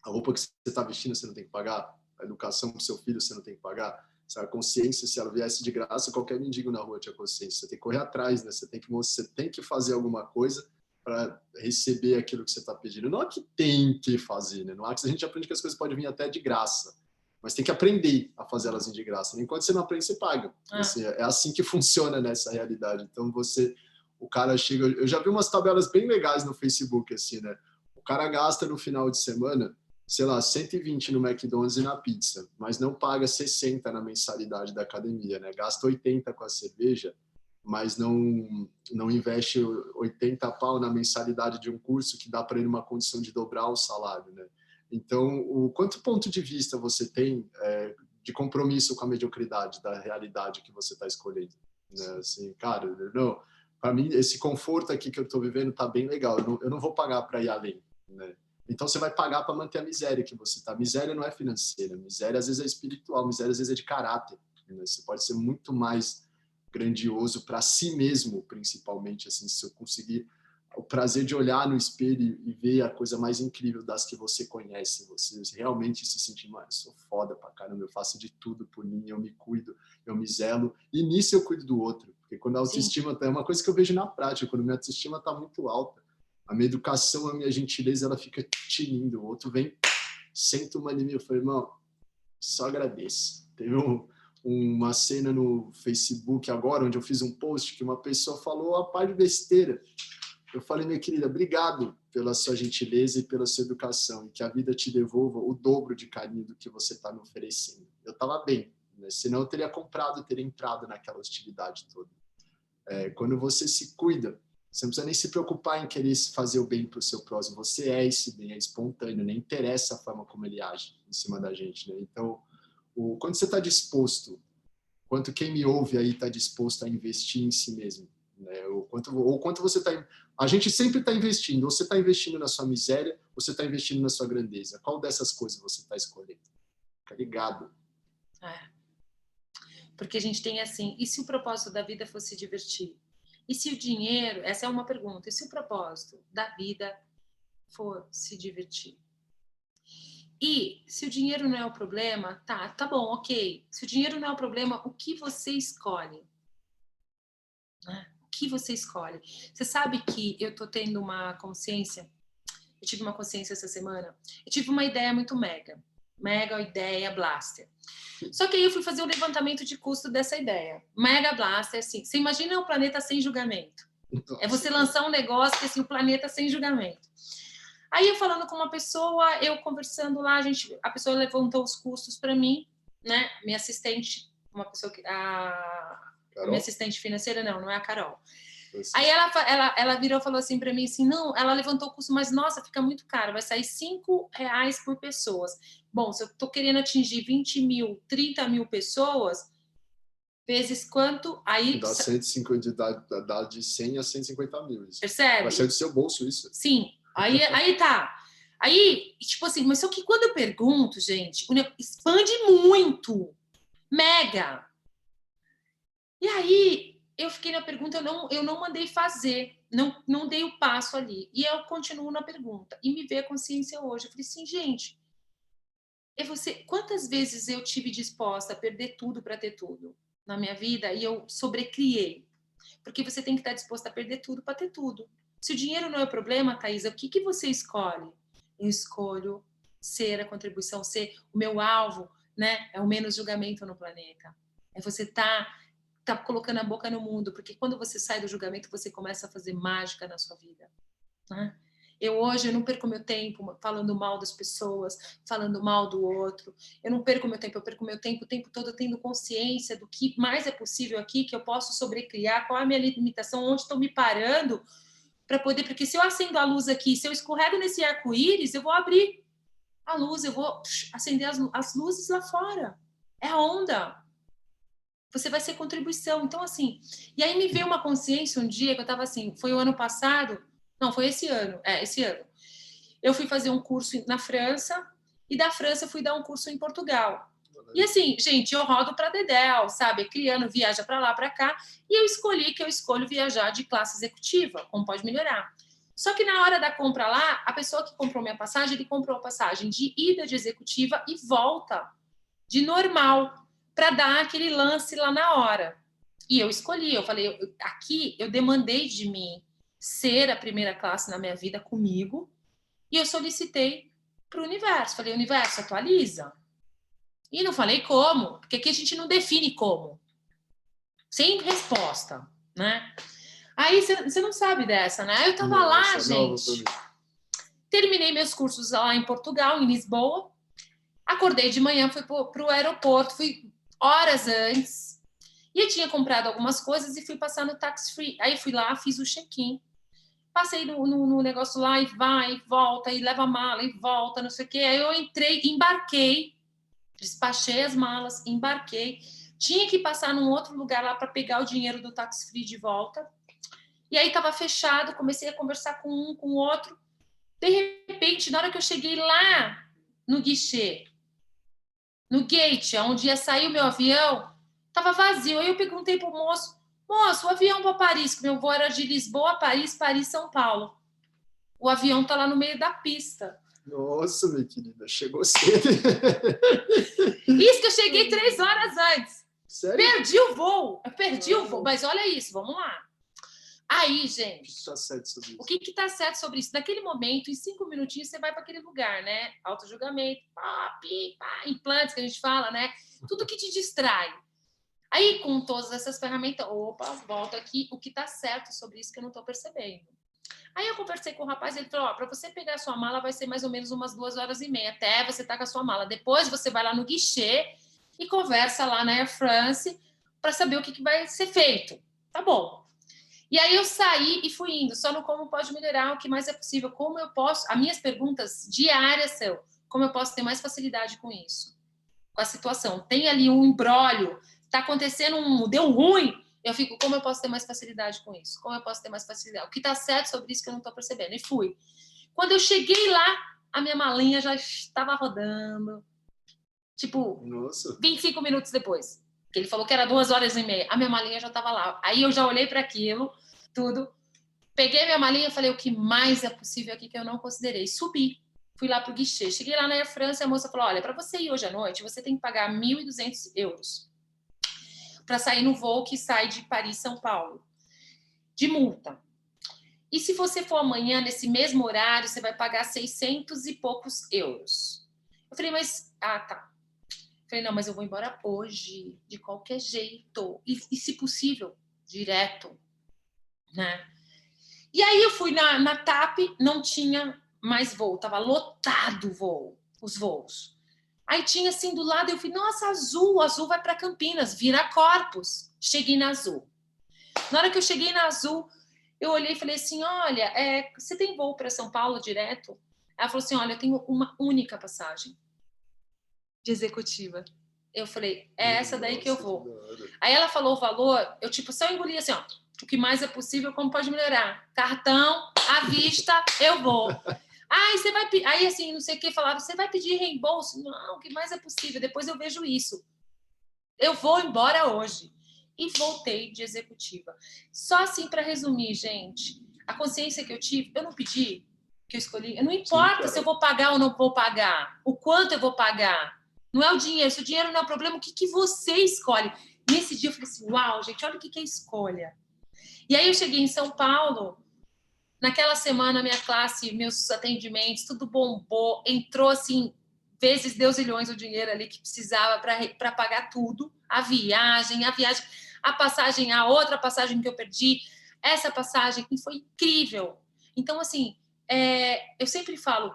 a roupa que você está vestindo, você não tem que pagar? A educação para o seu filho, você não tem que pagar? A consciência, se ela viesse de graça, qualquer mendigo na rua tinha consciência. Você tem que correr atrás, né? Você tem que fazer alguma coisa para receber aquilo que você está pedindo. Não é que tem que fazer, né? No Axis a gente aprende que as coisas podem vir até de graça, mas tem que aprender a fazer elas de graça. Enquanto você não aprende, você paga. É assim que funciona nessa realidade. Então o cara chega, eu já vi umas tabelas bem legais no Facebook, assim, né? O cara gasta no final de semana, sei lá, 120 no McDonald's e na pizza, mas não paga 60 na mensalidade da academia, né? Gasta 80 com a cerveja, mas não investe 80 pau na mensalidade de um curso que dá para ele uma condição de dobrar o salário, né? Então, quanto ponto de vista você tem de compromisso com a mediocridade da realidade que você está escolhendo? Né? Assim, cara, não, para mim, esse conforto aqui que eu estou vivendo está bem legal, eu não vou pagar para ir além, né? Então, você vai pagar para manter a miséria que você está. Miséria não é financeira, miséria às vezes é espiritual, miséria às vezes é de caráter. Né? Você pode ser muito mais grandioso para si mesmo, principalmente, assim, se eu conseguir o prazer de olhar no espelho e ver a coisa mais incrível das que você conhece, você realmente se sentir, mano, eu sou foda pra caramba, eu faço de tudo por mim, eu me cuido, eu me zelo, e nisso eu cuido do outro, porque quando a autoestima é uma coisa que eu vejo na prática, quando minha autoestima tá muito alta, a minha educação, a minha gentileza, ela fica tinindo, o outro vem, senta uma em mim, eu falo, irmão, só agradeço. Teve uma cena no Facebook agora, onde eu fiz um post que uma pessoa falou a par de besteira. Eu falei, minha querida, obrigado pela sua gentileza e pela sua educação, e que a vida te devolva o dobro de carinho do que você está me oferecendo. Eu estava bem, né? Senão eu teria comprado, teria entrado naquela hostilidade toda. Quando você se cuida, Você não precisa nem se preocupar em querer fazer o bem para o seu próximo. Você é esse bem, é espontâneo, nem interessa a forma como ele age em cima da gente, né? Então, quando você está disposto, quanto quem me ouve aí está disposto a investir em si mesmo, né? Ou quanto você está... A gente sempre está investindo. Ou você está investindo na sua miséria, ou você está investindo na sua grandeza. Qual dessas coisas você está escolhendo? Fica ligado. Porque a gente tem assim, e se o propósito da vida fosse divertir? E se o dinheiro, essa é uma pergunta, e se o propósito da vida for se divertir? E se o dinheiro não é o problema, tá bom, ok. Se o dinheiro não é o problema, o que você escolhe? Né? O que você escolhe? Você sabe que eu tô tendo uma consciência, eu tive uma consciência essa semana, eu tive uma ideia muito mega ideia blaster. Só que aí eu fui fazer o levantamento de custo dessa ideia. Mega blaster, assim, você imagina o planeta sem julgamento. É você lançar um negócio que assim, o planeta sem julgamento. Aí eu falando com uma pessoa, eu conversando lá, a pessoa levantou os custos para mim, né? Minha assistente, uma pessoa que a minha assistente financeira não é a Carol. Aí ela virou e falou assim para mim assim, não, ela levantou o custo, mas nossa, fica muito caro, vai sair R$5 por pessoas. Bom, se eu tô querendo atingir 20 mil, 30 mil pessoas, vezes quanto? Aí dá 150, dá de 100 a 150 mil. Isso. Percebe? Vai sair do seu bolso isso. Sim. Aí tá. Aí, tipo assim, mas só que quando eu pergunto, gente, expande muito. Mega. E aí, eu fiquei na pergunta, eu não mandei fazer, não dei o passo ali. E eu continuo na pergunta. E me veio a consciência hoje. Eu falei assim, gente, quantas vezes eu tive disposta a perder tudo para ter tudo na minha vida e eu sobrecriei? Porque você tem que estar disposta a perder tudo para ter tudo. Se o dinheiro não é o problema, Thaisa, o que você escolhe? Eu escolho ser a contribuição, ser o meu alvo, né? É o menos julgamento no planeta. É você tá colocando a boca no mundo, porque quando você sai do julgamento, você começa a fazer mágica na sua vida, né? Hoje eu não perco meu tempo falando mal das pessoas, falando mal do outro. Eu não perco meu tempo, eu perco meu tempo o tempo todo tendo consciência do que mais é possível aqui, que eu posso sobrecriar, qual é a minha limitação, onde estou me parando para poder... Porque se eu acendo a luz aqui, se eu escorrego nesse arco-íris, eu vou abrir a luz, eu vou acender as luzes lá fora. É a onda. Você vai ser contribuição. Então, assim... E aí me veio uma consciência um dia que eu estava assim, foi o ano passado... Não, foi esse ano. Esse ano. Eu fui fazer um curso na França e da França fui dar um curso em Portugal. E assim, gente, eu rodo para Dedéu, sabe? Criando, viaja para lá, para cá. E eu escolho viajar de classe executiva, como pode melhorar. Só que na hora da compra lá, a pessoa que comprou minha passagem, ele comprou a passagem de ida de executiva e volta de normal, para dar aquele lance lá na hora. E eu falei, aqui eu demandei de mim ser a primeira classe na minha vida comigo, e eu solicitei para o universo. Falei, universo, atualiza. E não falei como, porque aqui a gente não define como. Sem resposta, né? Aí você não sabe dessa, né? Eu tava lá, gente. Terminei meus cursos lá em Portugal, em Lisboa. Acordei de manhã, fui para o aeroporto, fui horas antes. E eu tinha comprado algumas coisas e fui passar no tax free. Aí fui lá, fiz o check-in. Passei no negócio lá e vai, e volta, e leva a mala, e volta, não sei o quê. Aí eu entrei, embarquei, despachei as malas, embarquei. Tinha que passar num outro lugar lá para pegar o dinheiro do tax free de volta. E aí estava fechado, comecei a conversar com um, com o outro. De repente, na hora que eu cheguei lá no guichê, no gate, onde ia sair o meu avião, estava vazio. Aí eu perguntei para o moço, o avião para Paris, que meu voo era de Lisboa a Paris, Paris, São Paulo. O avião tá lá no meio da pista. Nossa, minha querida, chegou cedo. Isso que eu cheguei 3 horas antes. Sério? Perdi o voo, mas olha isso, vamos lá. Aí, gente, o que tá certo sobre isso? Naquele momento, em 5 minutinhos, você vai para aquele lugar, né? Autojulgamento, implantes que a gente fala, né? Tudo que te distrai. Aí, com todas essas ferramentas, volta aqui, o que tá certo sobre isso que eu não tô percebendo. Aí eu conversei com o rapaz, ele falou, para você pegar a sua mala vai ser mais ou menos umas 2h30, até você tá com a sua mala. Depois você vai lá no guichê e conversa lá na Air France para saber o que vai ser feito. Tá bom. E aí eu saí e fui indo, só no como pode melhorar, o que mais é possível, como eu posso... As minhas perguntas diárias são, como eu posso ter mais facilidade com isso, com a situação. Tem ali um imbróglio, está acontecendo deu ruim, eu fico, como eu posso ter mais facilidade com isso? Como eu posso ter mais facilidade? O que está certo sobre isso que eu não estou percebendo? E fui. Quando eu cheguei lá, a minha malinha já estava rodando, tipo, Nossa. 25 minutos depois. Que ele falou que era 2h30. A minha malinha já estava lá. Aí eu já olhei para aquilo, tudo. Peguei minha malinha e falei, o que mais é possível aqui que eu não considerei? Subi. Fui lá pro guichê. Cheguei lá na Air France e a moça falou, olha, para você ir hoje à noite, você tem que pagar 1.200 euros para sair no voo que sai de Paris, São Paulo, de multa. E se você for amanhã, nesse mesmo horário, você vai pagar 600 e poucos euros. Eu falei, mas... Ah, tá. Falei, não, mas eu vou embora hoje, de qualquer jeito. E se possível, direto, né? E aí eu fui na TAP, não tinha mais voo, tava lotado o voo, os voos. Aí tinha assim do lado, eu falei, nossa, Azul vai para Campinas, Viracopos. Cheguei na Azul. Na hora que eu cheguei na Azul, eu olhei e falei assim, olha, você tem voo para São Paulo direto? Ela falou assim, olha, eu tenho uma única passagem de executiva. Eu falei, é essa daí que eu vou. Aí ela falou o valor, eu tipo só engoli assim, ó, o que mais é possível, como pode melhorar? Cartão, à vista, eu vou. Aí você vai, aí assim, não sei o que falaram, você vai pedir reembolso? Não, o que mais é possível, depois eu vejo isso. Eu vou embora hoje. E voltei de executiva. Só assim para resumir, gente, a consciência que eu tive, eu não pedi, que eu escolhi, não importa se eu vou pagar ou não vou pagar, o quanto eu vou pagar. Não é o dinheiro, se o dinheiro não é o problema, o que você escolhe? Nesse dia eu falei assim, uau, gente, olha o que é escolha. E aí eu cheguei em São Paulo, naquela semana minha classe, meus atendimentos, tudo bombou, entrou assim, vezes deusilhões o dinheiro ali que precisava para pagar tudo, a viagem, a passagem, a outra passagem que eu perdi, essa passagem que foi incrível. Então, assim, eu sempre falo,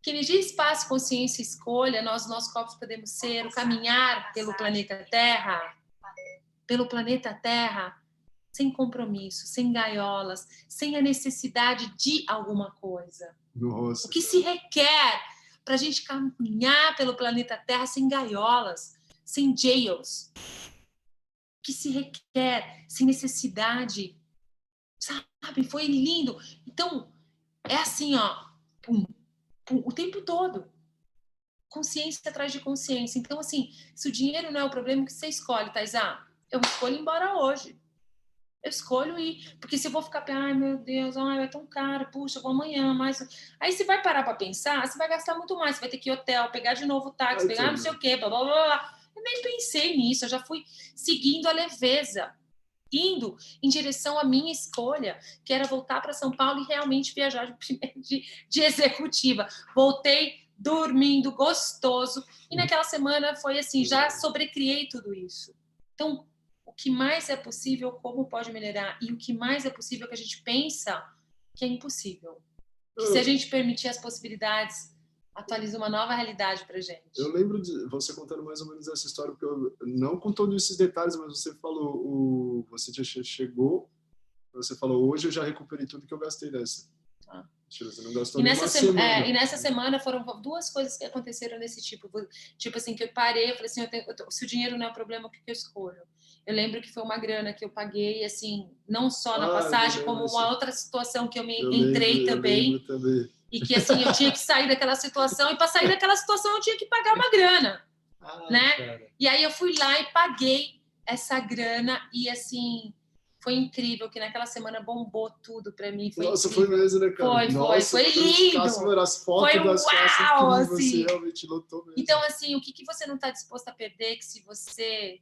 que energia, espaço, consciência e escolha, nós corpos podemos ser, o caminhar pelo planeta Terra, sem compromisso, sem gaiolas, sem a necessidade de alguma coisa. Nossa, o que se requer para a gente caminhar pelo planeta Terra sem gaiolas, sem jails? O que se requer sem necessidade? Sabe? Foi lindo. Então, é assim, ó, pum, o tempo todo. Consciência atrás de consciência. Então, assim, se o dinheiro não é o problema, o que você escolhe, Taizá? Eu escolho ir embora hoje. Eu escolho ir. Porque se eu vou ficar, ai, meu Deus, é tão caro, puxa, eu vou amanhã, mas... Aí você vai parar para pensar, você vai gastar muito mais. Você vai ter que ir hotel, pegar de novo táxi, pegar não sei o quê, blá, blá, blá, blá. Eu nem pensei nisso, eu já fui seguindo a leveza, indo em direção à minha escolha, que era voltar para São Paulo e realmente viajar de executiva. Voltei dormindo, gostoso. E naquela semana foi assim, já sobrecriei tudo isso. Então, o que mais é possível, como pode melhorar, e o que mais é possível que a gente pensa que é impossível. Que se a gente permitir as possibilidades, atualiza uma nova realidade pra gente. Eu lembro de você contando mais ou menos essa história, porque eu não com todos esses detalhes, mas você falou, você já chegou, você falou, hoje eu já recuperei tudo que eu gastei nessa. Ah. Você não gastou nem uma semana. E nessa semana foram duas coisas que aconteceram nesse tipo assim, que eu parei, eu falei assim, se o dinheiro não é o problema, o que eu escolho? Eu lembro que foi uma grana que eu paguei, assim, não só na passagem, como uma outra situação que eu entrei também. E que, assim, eu tinha que sair daquela situação, e para sair daquela situação eu tinha que pagar uma grana, né? Cara. E aí eu fui lá e paguei essa grana, e, assim... Foi incrível, que naquela semana bombou tudo pra mim. Nossa, incrível. Foi mesmo, né, cara? Foi lindo. As fotos foi das uau, assim. Você realmente lotou mesmo. Então, assim, o que você não está disposto a perder, que se você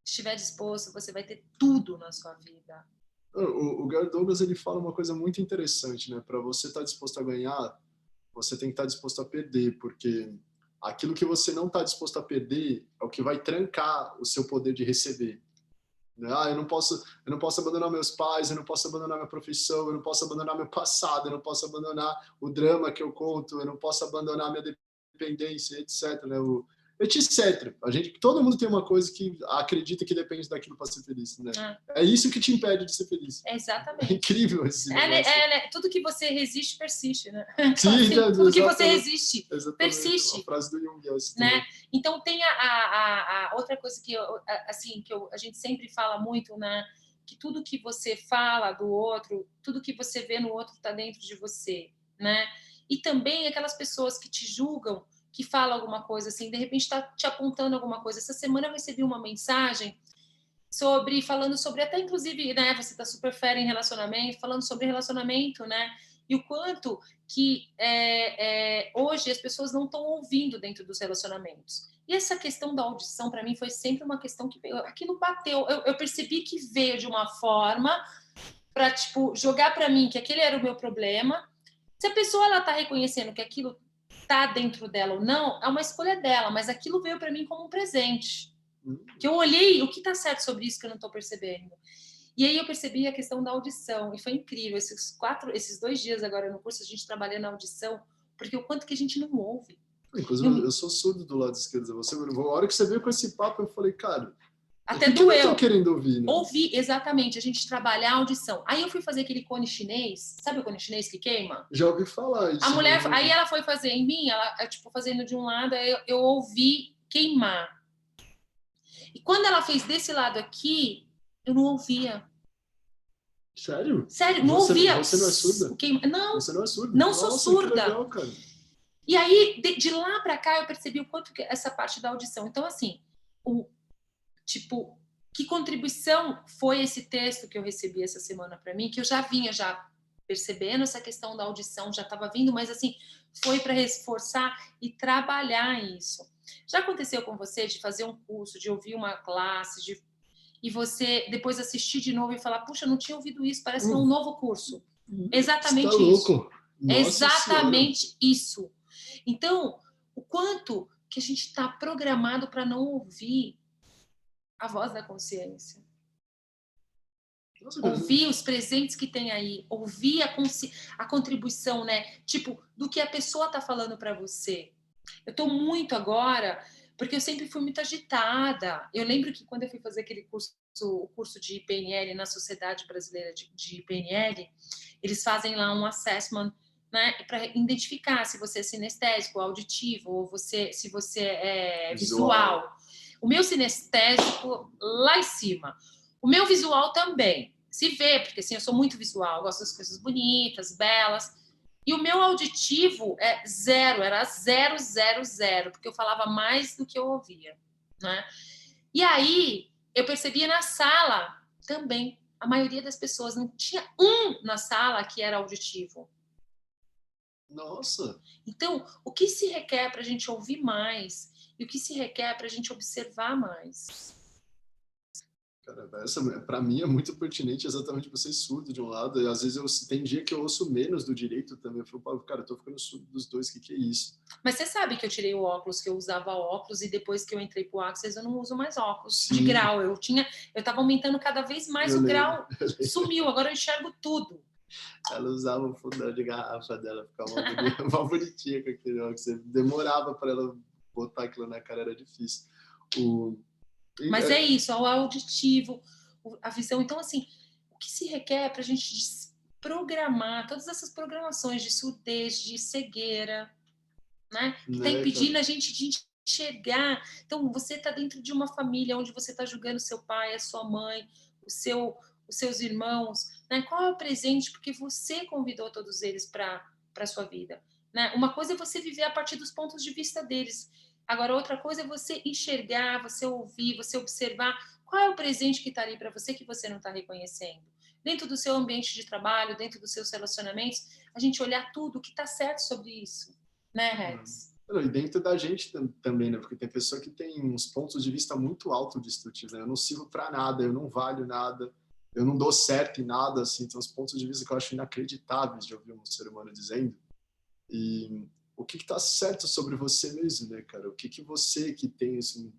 estiver disposto, você vai ter tudo na sua vida. O Gary Douglas, ele fala uma coisa muito interessante, né? Para você estar disposto a ganhar, você tem que estar disposto a perder, porque aquilo que você não está disposto a perder é o que vai trancar o seu poder de receber. Eu não posso abandonar meus pais, eu não posso abandonar minha profissão, eu não posso abandonar meu passado, eu não posso abandonar o drama que eu conto, eu não posso abandonar minha dependência, etc. Né? etc. Todo mundo tem uma coisa que acredita que depende daquilo para ser feliz, né? É isso que te impede de ser feliz. Exatamente. É incrível esse negócio. Tudo que você resiste, persiste, né? Sim, assim, tudo que você resiste, persiste. A frase do Jung é essa né? Então tem a outra coisa que a gente sempre fala muito, né? Que tudo que você fala do outro, tudo que você vê no outro está dentro de você, né? E também aquelas pessoas que te julgam, que falam alguma coisa assim, de repente está te apontando alguma coisa. Essa semana eu recebi uma mensagem falando sobre até inclusive, né? Você está super fera em relacionamento, falando sobre relacionamento, né? E o quanto que hoje as pessoas não estão ouvindo dentro dos relacionamentos. E essa questão da audição, para mim, foi sempre uma questão que aquilo bateu. Eu percebi que veio de uma forma para tipo, jogar para mim que aquele era o meu problema. Se a pessoa está reconhecendo que aquilo está dentro dela ou não, é uma escolha dela, mas aquilo veio para mim como um presente. Que eu olhei, o que está certo sobre isso que eu não estou percebendo? E aí eu percebi a questão da audição, e foi incrível. Esses 2 dias agora no curso, a gente trabalhando na audição, porque o quanto que a gente não ouve. Inclusive, eu sou surdo do lado esquerdo. A hora que você veio com esse papo, eu falei, cara, até o que eu tô querendo ouvir, né? Ouvir, exatamente. A gente trabalhar a audição. Aí eu fui fazer aquele cone chinês. Sabe o cone chinês que queima? Já ouvi falar isso. A mulher, aí ela foi fazer em mim, ela, tipo, fazendo de um lado, eu ouvi queimar. E quando ela fez desse lado aqui, eu não ouvia. Sério? Sério, não ouvia. Você não é surda? Não. Você não é surda? Não sou surda. Que legal, cara. E aí, de lá para cá, eu percebi o quanto que essa parte da audição. Então, assim, que contribuição foi esse texto que eu recebi essa semana para mim, que eu já vinha percebendo essa questão da audição, já estava vindo, mas assim, foi para reforçar e trabalhar isso. Já aconteceu com você de fazer um curso, de ouvir uma classe, e você depois assistir de novo e falar, puxa, não tinha ouvido isso, parece que é um novo curso. Exatamente tá isso. Louco. Nossa exatamente senhora. isso. Então, o quanto que a gente está programado para não ouvir a voz da consciência. Ouvir os presentes que tem aí, ouvir a contribuição, né? Tipo, do que a pessoa está falando para você. Eu estou muito agora, porque eu sempre fui muito agitada. Eu lembro que quando eu fui fazer aquele curso, o curso de PNL na Sociedade Brasileira de PNL, eles fazem lá um assessment, né, para identificar se você é sinestésico, auditivo, ou se você é visual. O meu sinestésico lá em cima. O meu visual também. Se vê, porque assim, eu sou muito visual, gosto das coisas bonitas, belas. E o meu auditivo é 0, era 0, 0, 0, porque eu falava mais do que eu ouvia, né? E aí, eu percebia na sala também, a maioria das pessoas, não tinha um na sala que era auditivo. Nossa! Então, o que se requer para a gente ouvir mais e o que se requer para a gente observar mais? Cara, para mim é muito pertinente exatamente você surdo de um lado, e às vezes tem dia que eu ouço menos do direito também. Eu falo, cara, eu tô ficando surdo dos dois, que é isso? Mas você sabe que eu tirei o óculos, que eu usava óculos, e depois que eu entrei pro Access, eu não uso mais óculos. Sim. De grau. Eu tava aumentando cada vez mais o grau. Sumiu, agora eu enxergo tudo. Ela usava o fundão de garrafa dela, ficava uma bonitinha com aquele óculos. Demorava para ela botar aquilo na cara, era difícil. Mas é isso, o auditivo, a visão. Então, assim, o que se requer para a gente programar todas essas programações de surdez, de cegueira, né? Que está impedindo a gente de enxergar. Então, você está dentro de uma família onde você está julgando seu pai, a sua mãe, os seus irmãos, né? Qual é o presente? Porque você convidou todos eles para a sua vida, né? Uma coisa é você viver a partir dos pontos de vista deles. Agora, outra coisa é você enxergar, você ouvir, você observar qual é o presente que está ali para você que você não está reconhecendo. Dentro do seu ambiente de trabalho, dentro dos seus relacionamentos, a gente olhar tudo o que está certo sobre isso, né, Rex? E dentro da gente também, né? Porque tem pessoa que tem uns pontos de vista muito autodestrutivos, né? Eu não sirvo para nada, eu não valho nada, eu não dou certo em nada, assim. Tem uns pontos de vista que eu acho inacreditáveis de ouvir um ser humano dizendo. E o que está certo sobre você mesmo, né, cara? O que você que tem assim,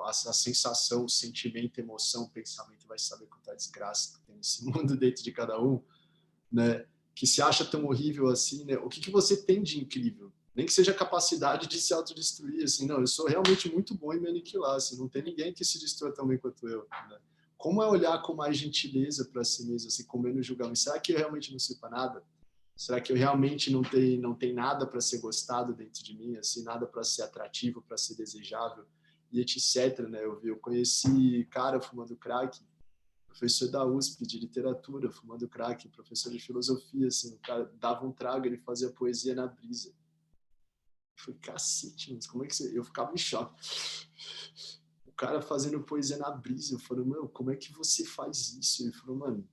a sensação, o sentimento, a emoção, o pensamento, vai saber quanta desgraça que tem nesse mundo dentro de cada um, né? Que se acha tão horrível assim, né? O que você tem de incrível? Nem que seja a capacidade de se autodestruir, assim, não, eu sou realmente muito bom em me aniquilar, assim, não tem ninguém que se destrua tão bem quanto eu, né? Como é olhar com mais gentileza para si mesmo, assim, com menos julgamento? Será que eu realmente não sirvo para nada? Será que eu realmente não tem nada para ser gostado dentro de mim, assim, nada para ser atrativo, para ser desejável, e etc, né? Eu conheci cara fumando crack, professor da USP de literatura, fumando crack, professor de filosofia, assim, o cara dava um trago, ele fazia poesia na brisa. Eu falei, cacete, mas como é que você... Eu ficava em choque. O cara fazendo poesia na brisa, eu falei, meu, como é que você faz isso? Ele falou, mano,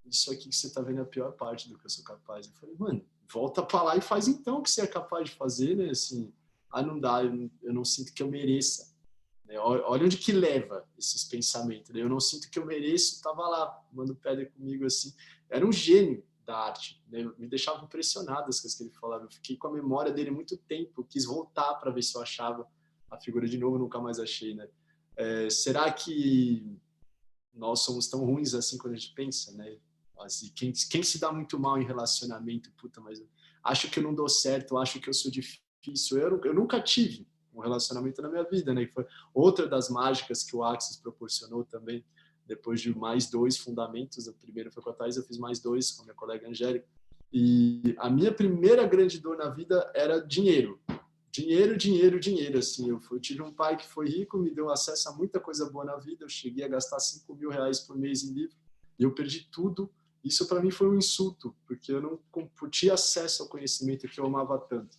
isso aqui que você tá vendo é a pior parte do que eu sou capaz. Eu falei, mano, volta pra lá e faz então o que você é capaz de fazer, né? Assim, não dá, eu não sinto que eu mereça. Né? Olha onde que leva esses pensamentos. Né? Eu não sinto que eu mereço, tava lá, mano, pedra comigo assim. Era um gênio da arte, né? Me deixava impressionado as coisas que ele falava. Eu fiquei com a memória dele muito tempo, eu quis voltar para ver se eu achava a figura de novo, nunca mais achei, né? Será que nós somos tão ruins assim quando a gente pensa, né? Assim, quem se dá muito mal em relacionamento, puta, mas acho que eu não dou certo, acho que eu sou difícil. Eu nunca tive um relacionamento na minha vida, né? Que foi outra das mágicas que o Axis proporcionou também. Depois de mais 2 fundamentos, o primeiro foi com a Thais, eu fiz mais 2 com a minha colega Angélica. E a minha primeira grande dor na vida era dinheiro. Dinheiro, dinheiro, dinheiro, assim, eu tive um pai que foi rico, me deu acesso a muita coisa boa na vida, eu cheguei a gastar 5 mil reais por mês em livro, e eu perdi tudo. Isso para mim foi um insulto, porque eu não tinha acesso ao conhecimento que eu amava tanto.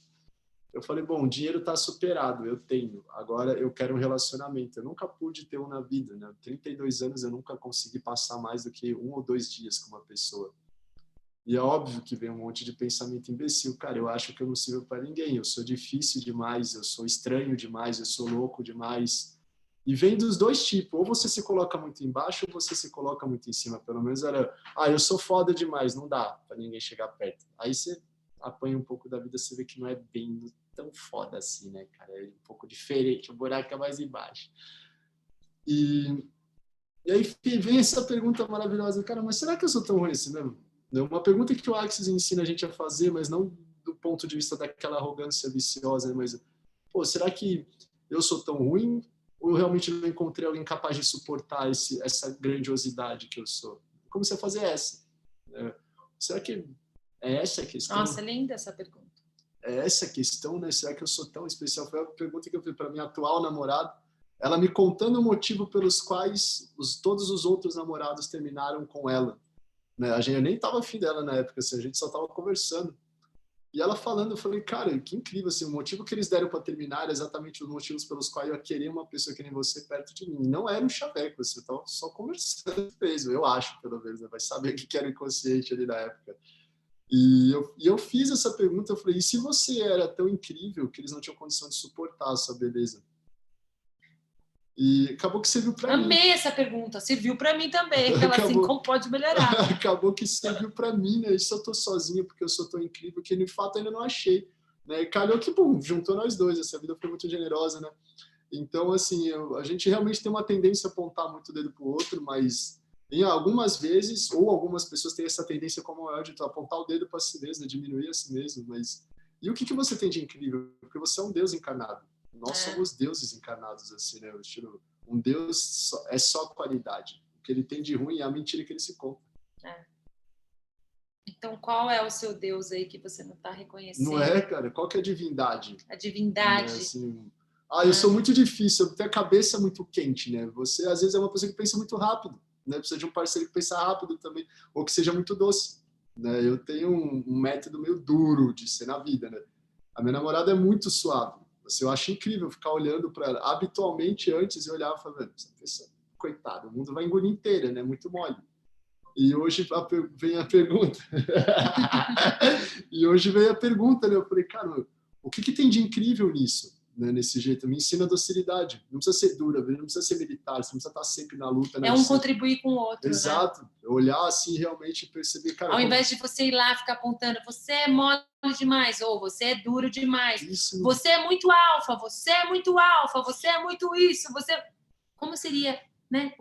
Eu falei, bom, o dinheiro está superado, eu tenho, agora eu quero um relacionamento. Eu nunca pude ter um na vida, né? 32 anos eu nunca consegui passar mais do que 1 ou 2 dias com uma pessoa. E é óbvio que vem um monte de pensamento imbecil. Cara, eu acho que eu não sirvo para ninguém. Eu sou difícil demais, eu sou estranho demais, eu sou louco demais. E vem dos dois tipos. Ou você se coloca muito embaixo ou você se coloca muito em cima. Pelo menos era, eu sou foda demais, não dá para ninguém chegar perto. Aí você apanha um pouco da vida, você vê que não é bem tão foda assim, né, cara? É um pouco diferente, o buraco é mais embaixo. E aí vem essa pergunta maravilhosa, cara, mas será que eu sou tão ruim assim mesmo? É uma pergunta que o Axis ensina a gente a fazer, mas não do ponto de vista daquela arrogância viciosa, mas, pô, será que eu sou tão ruim ou eu realmente não encontrei alguém capaz de suportar essa grandiosidade que eu sou? Como você fazer essa? Será que é essa a questão? Nossa, linda essa pergunta. É essa a questão, né? Será que eu sou tão especial? Foi a pergunta que eu fiz para minha atual namorada, ela me contando o motivo pelos quais todos os outros namorados terminaram com ela. Né? Eu nem estava afim dela na época, assim, a gente só estava conversando. E ela falando, eu falei, cara, que incrível, assim, o motivo que eles deram para terminar era exatamente os motivos pelos quais eu queria uma pessoa que nem você perto de mim. Não era um chaveco, você estava só conversando mesmo, eu acho, pelo menos, né? Vai saber o que era inconsciente ali na época. E eu fiz essa pergunta, eu falei, e se você era tão incrível que eles não tinham condição de suportar a sua beleza? E acabou que serviu para mim. Amei essa pergunta, serviu para mim também. Ela assim, como pode melhorar? Acabou que serviu para mim, né? Isso eu tô sozinha porque eu sou tão incrível que, de fato, ainda não achei. Né? E calhou que, bom, juntou nós dois. Essa vida foi muito generosa, né? Então, assim, a gente realmente tem uma tendência a apontar muito o dedo pro outro, mas em algumas vezes, ou algumas pessoas têm essa tendência como maior de apontar o dedo para si mesmo, diminuir a si mesmo, mas... E o que você tem de incrível? Porque você é um Deus encarnado. Nós somos deuses encarnados, assim, né? Um Deus é só qualidade. O que ele tem de ruim é a mentira que ele se conta. Então, qual é o seu Deus aí que você não está reconhecendo? Não é, cara? Qual que é a divindade? A divindade. Né? Assim, eu sou muito difícil, eu tenho a cabeça muito quente, né? Você, às vezes, é uma pessoa que pensa muito rápido, né? Precisa de um parceiro que pensa rápido também, ou que seja muito doce, né? Eu tenho um método meio duro de ser na vida, né? A minha namorada é muito suave. Assim, eu acho incrível ficar olhando para ela. Habitualmente, antes, eu olhava e falava, essa pessoa, coitada, o mundo vai engolir inteira, né? Muito mole. E hoje vem a pergunta. E hoje veio a pergunta, né? Eu falei, cara, o que tem de incrível nisso? Né? Nesse jeito, me ensina docilidade. Não precisa ser dura, não precisa ser militar, você não precisa estar sempre na luta. É um contribuir com o outro, exato. Né? Olhar assim, realmente perceber, cara... Ao invés de você ir lá ficar apontando, você é mole demais, ou você é duro demais, isso... você é muito alfa, você é muito alfa, você é muito isso, você... Como seria, né?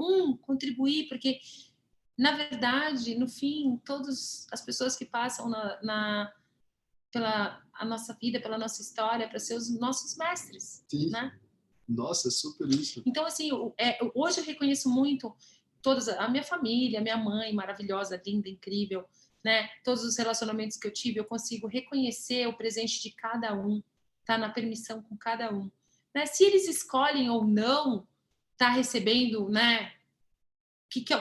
Contribuir, porque... Na verdade, no fim, todas as pessoas que passam pela a nossa vida, pela nossa história, para ser os nossos mestres, Sim. né? Nossa, super isso. Então, assim, hoje eu reconheço muito a minha família, a minha mãe maravilhosa, linda, incrível, né? Todos os relacionamentos que eu tive, eu consigo reconhecer o presente de cada um, tá na permissão com cada um, né? Se eles escolhem ou não tá recebendo, né?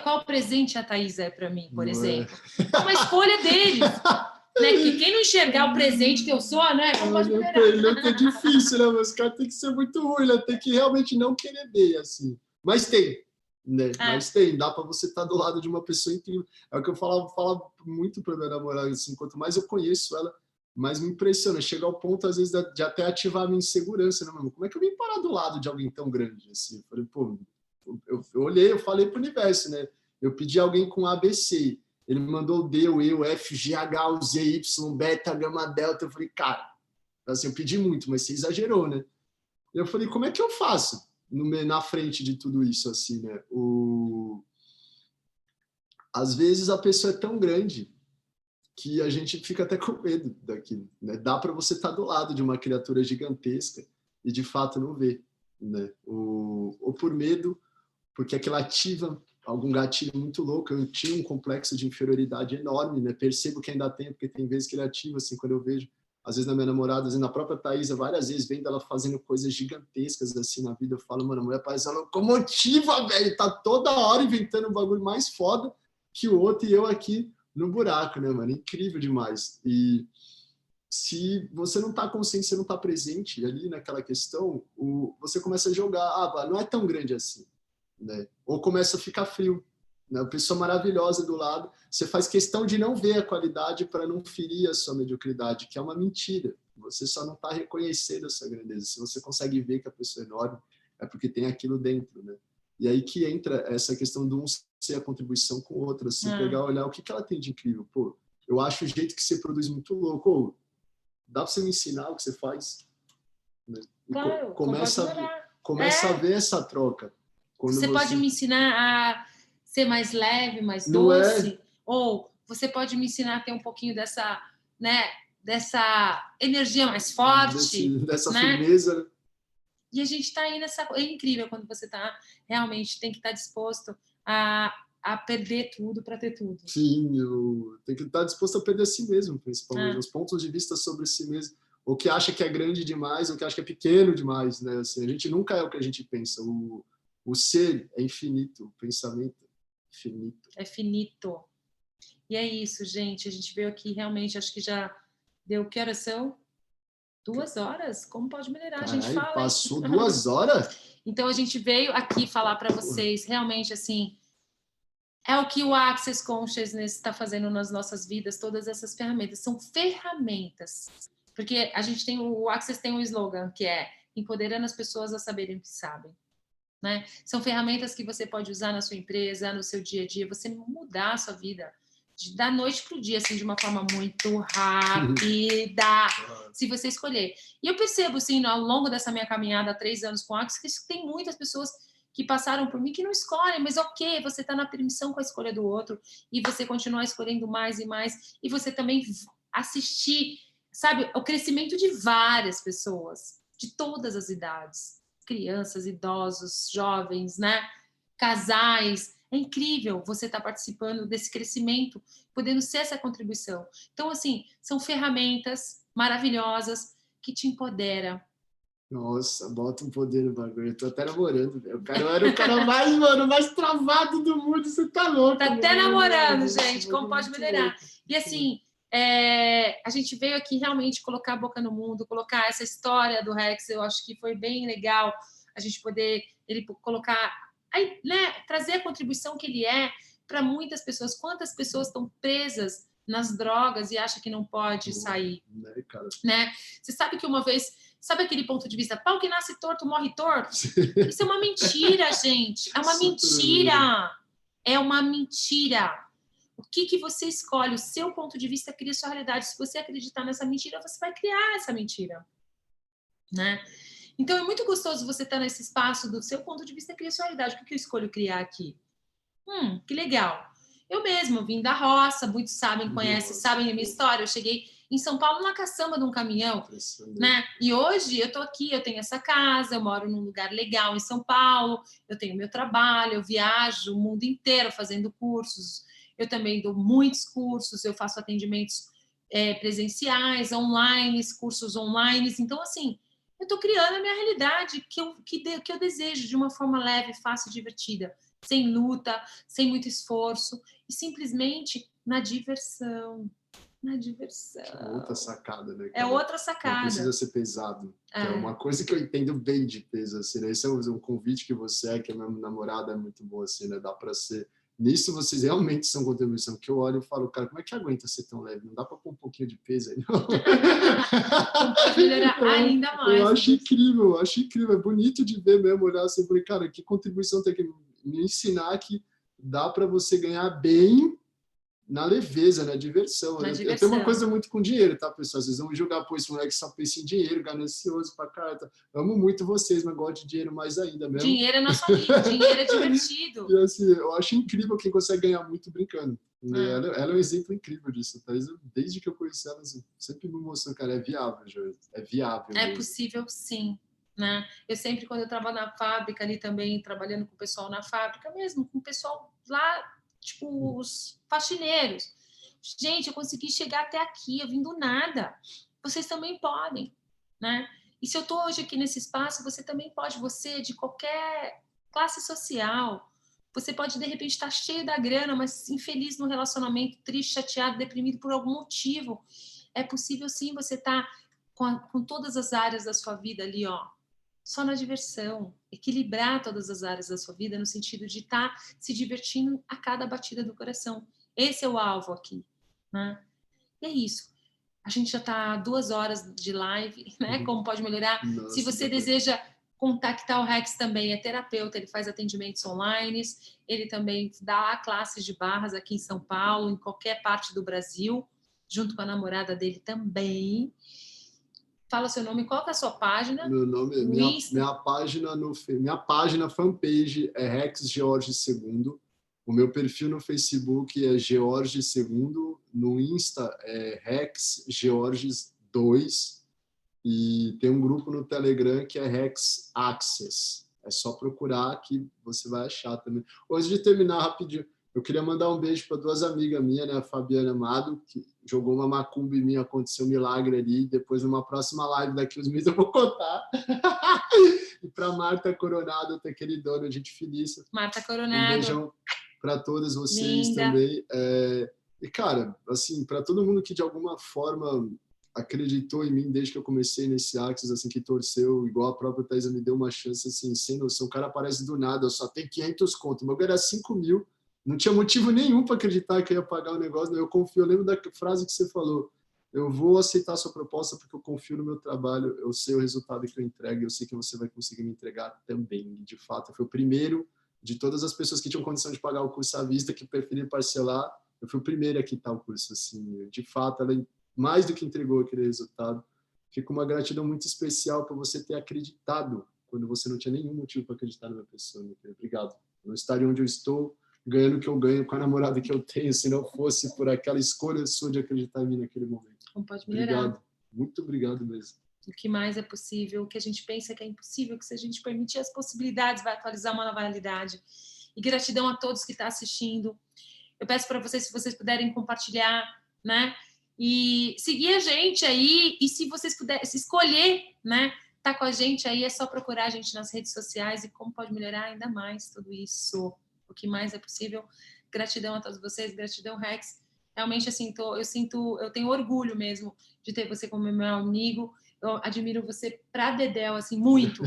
Qual presente a Thaís é para mim, por Não é? exemplo? É uma escolha deles. Né? Porque quem não enxergar o presente que eu sou, né? Não pode melhorar. É difícil, né? Mas o cara tem que ser muito ruim, né? Tem que realmente não querer ver, assim. Mas tem, né? Mas tem. Dá para você estar do lado de uma pessoa incrível. É o que eu falava muito para minha namorada, assim. Quanto mais eu conheço ela, mais me impressiona. Chega ao ponto, às vezes, de até ativar a minha insegurança, né, mano? Como é que eu vim parar do lado de alguém tão grande, assim? Eu falei, pô, eu olhei, eu falei pro universo, né? Eu pedi alguém com ABC. Ele me mandou o D, o E, o F, G, H, o Z, Y, beta, gama, delta. Eu falei, cara, assim, eu pedi muito, mas você exagerou, né? Eu falei, como é que eu faço na frente de tudo isso, assim, né? Às vezes a pessoa é tão grande que a gente fica até com medo daquilo, né? Dá para você estar do lado de uma criatura gigantesca e de fato não ver, né? Ou por medo, porque aquilo ativa algum gatilho muito louco. Eu tinha um complexo de inferioridade enorme, né? Percebo que ainda tem, porque tem vezes que ele ativa, assim, quando eu vejo, às vezes na minha namorada, às vezes na própria Thaisa, várias vezes vendo ela fazendo coisas gigantescas, assim, na vida, eu falo, mano, a mulher parece uma locomotiva, velho, tá toda hora inventando um bagulho mais foda que o outro, e eu aqui no buraco, né, mano? Incrível demais. E se você não está consciente, você não está presente ali naquela questão, você começa a jogar, não é tão grande assim, né? Ou começa a ficar frio, né? Uma pessoa maravilhosa do lado, você faz questão de não ver a qualidade para não ferir a sua mediocridade, que é uma mentira. Você só não está reconhecendo a sua grandeza. Se você consegue ver que a pessoa é enorme, é porque tem aquilo dentro, né? E aí que entra essa questão de um ser a contribuição com o outro, assim, pegar, olhar o que ela tem de incrível. Pô, eu acho o jeito que você produz muito louco. Dá para você me ensinar o que você faz? Né? Claro, começa a ver essa troca. Você pode me ensinar a ser mais leve, mais Não doce, ou você pode me ensinar a ter um pouquinho dessa, né, dessa energia mais forte, dessa né? firmeza. E a gente está aí nessa... É incrível quando você está realmente, tem que estar disposto a perder tudo para ter tudo. Sim, tem que estar disposto a perder a si mesmo, principalmente. Os pontos de vista sobre si mesmo. O que acha que é grande demais, o que acha que é pequeno demais, né? Assim, a gente nunca é o que a gente pensa. O ser é infinito, o pensamento é finito. É finito. E é isso, gente. A gente veio aqui realmente, acho que já deu... Que horas são? 2 horas? Como pode melhorar? Caralho, a gente fala. Passou 2 horas? Então a gente veio aqui falar para vocês realmente assim, é o que o Access Consciousness está fazendo nas nossas vidas. Todas essas ferramentas são ferramentas, porque a gente tem o Access tem um slogan que é empoderando as pessoas a saberem o que sabem, né? São ferramentas que você pode usar na sua empresa, no seu dia a dia, você mudar a sua vida da noite para o dia, assim, de uma forma muito rápida, se você escolher. E eu percebo, assim, ao longo dessa minha caminhada há 3 anos com o Access, que tem muitas pessoas que passaram por mim que não escolhem, mas ok, você está na permissão com a escolha do outro e você continuar escolhendo mais e mais, e você também assistir, sabe, o crescimento de várias pessoas, de todas as idades, crianças, idosos, jovens, né? Casais. É incrível você estar participando desse crescimento, podendo ser essa contribuição. Então, assim, são ferramentas maravilhosas que te empoderam. Nossa, bota um poder no bagulho. Eu tô até namorando, velho. O cara era o cara mais, mano, mais travado do mundo. Você tá louco. Tá até namorando, gente. Como pode melhorar? E assim, a gente veio aqui realmente colocar a boca no mundo, colocar essa história do Rex. Eu acho que foi bem legal a gente poder ele colocar, aí, né, trazer a contribuição que ele é para muitas pessoas. Quantas pessoas estão presas nas drogas e acham que não pode sair? Né? Você sabe que uma vez... Sabe aquele ponto de vista, pau que nasce torto, morre torto? Isso é uma mentira, gente. É uma mentira. É uma mentira. O que você escolhe? O seu ponto de vista cria sua realidade. Se você acreditar nessa mentira, você vai criar essa mentira. Né? Então, é muito gostoso você estar nesse espaço do seu ponto de vista cria sua realidade. O que eu escolho criar aqui? Que legal. Eu mesmo vim da roça, muitos sabem, conhecem, sabem a minha história. Eu cheguei em São Paulo na caçamba de um caminhão, né? E hoje eu tô aqui, eu tenho essa casa, eu moro num lugar legal em São Paulo, eu tenho meu trabalho, eu viajo o mundo inteiro fazendo cursos, eu também dou muitos cursos, eu faço atendimentos presenciais, online, cursos online. Então, assim, eu estou criando a minha realidade que eu desejo de uma forma leve, fácil e divertida, sem luta, sem muito esforço, e simplesmente na diversão. Na diversão. É outra sacada, né? É outra sacada. Não precisa ser pesado. É uma coisa que eu entendo bem de peso, assim, né? Esse é um convite que você que a minha namorada é muito boa, assim, né? Dá para ser... Nisso vocês realmente são contribuição, que eu olho e falo, cara, como é que aguenta ser tão leve? Não dá para pôr um pouquinho de peso aí, não? Pode melhorar ainda mais. Eu acho incrível, é bonito de ver mesmo, olhar assim, falei, cara, que contribuição tem que me ensinar que dá para você ganhar bem na leveza, na diversão. Eu tenho uma coisa muito com dinheiro, tá, pessoal? Vocês vão julgar, pô, esse moleque só pensa em dinheiro, ganancioso pra caralho. Tá? Amo muito vocês, mas gosto de dinheiro mais ainda mesmo. Dinheiro é nosso amigo, dinheiro é divertido. E assim, eu acho incrível quem consegue ganhar muito brincando. Ela é um exemplo incrível disso, tá? Desde que eu conheci ela, assim, sempre me mostrou, cara, é viável, Josi. É viável. É possível, sim. Né? Eu sempre, quando eu trabalho na fábrica, ali também, trabalhando com o pessoal na fábrica mesmo, com o pessoal lá, tipo, os faxineiros. Gente, eu consegui chegar até aqui, eu vim do nada. Vocês também podem, né? E se eu estou hoje aqui nesse espaço, você também pode, você de qualquer classe social, você pode, de repente, estar cheio da grana, mas infeliz no relacionamento, triste, chateado, deprimido por algum motivo. É possível, sim, você estar com todas as áreas da sua vida ali, ó, só na diversão, equilibrar todas as áreas da sua vida no sentido de estar se divertindo a cada batida do coração. Esse é o alvo aqui, né? E é isso. A gente já está 2 horas de live, né? Como pode melhorar? Nossa, se você deseja contactar o Rex também, é terapeuta, ele faz atendimentos online, ele também dá classes de barras aqui em São Paulo, em qualquer parte do Brasil, junto com a namorada dele também. Fala seu nome, qual que é a sua página? Meu nome, minha página fanpage é Rex George II. O meu perfil no Facebook é George II. No Insta é Rex Georges 2. E tem um grupo no Telegram que é Rex Access. É só procurar que você vai achar também. Antes de terminar rapidinho, eu queria mandar um beijo para 2 amigas minhas, né? A Fabiana Amado, que jogou uma macumba em mim, aconteceu um milagre ali. Depois, numa próxima live daqui uns meses, eu vou contar. E para Marta Coronado, outra queridona, gente finíssima. Marta Coronado. Um beijão para todas vocês também. E, cara, assim, para todo mundo que de alguma forma acreditou em mim desde que eu comecei nesse Axis, assim, que torceu, igual a própria Thaisa me deu uma chance, assim, sem noção. O cara aparece do nada, eu só tenho 500 conto, meu era 5 mil. Não tinha motivo nenhum para acreditar que eu ia pagar o negócio. Eu confio, eu lembro da frase que você falou. Eu vou aceitar a sua proposta porque eu confio no meu trabalho, eu sei o resultado que eu entrego, eu sei que você vai conseguir me entregar também. E, de fato, eu fui o primeiro de todas as pessoas que tinham condição de pagar o curso à vista, que preferiram parcelar. Eu fui o primeiro a quitar o curso. Assim. De fato, ela mais do que entregou aquele resultado. Fica uma gratidão muito especial por você ter acreditado quando você não tinha nenhum motivo para acreditar na minha pessoa. Obrigado. Eu não estaria onde eu estou, ganhando o que eu ganho com a namorada que eu tenho, se não fosse por aquela escolha sua de acreditar em mim naquele momento. Como pode melhorar. Obrigado. Muito obrigado mesmo. O que mais é possível, o que a gente pensa que é impossível, que se a gente permitir as possibilidades, vai atualizar uma nova realidade. E gratidão a todos que estão assistindo. Eu peço para vocês, se vocês puderem compartilhar, né? E seguir a gente aí, e se vocês puderem escolher, né? Tá com a gente aí, é só procurar a gente nas redes sociais e como pode melhorar ainda mais tudo isso. O que mais é possível. Gratidão a todos vocês, gratidão, Rex. Realmente, assim, eu tenho orgulho mesmo de ter você como meu amigo. Eu admiro você pra dedéu, assim, muito.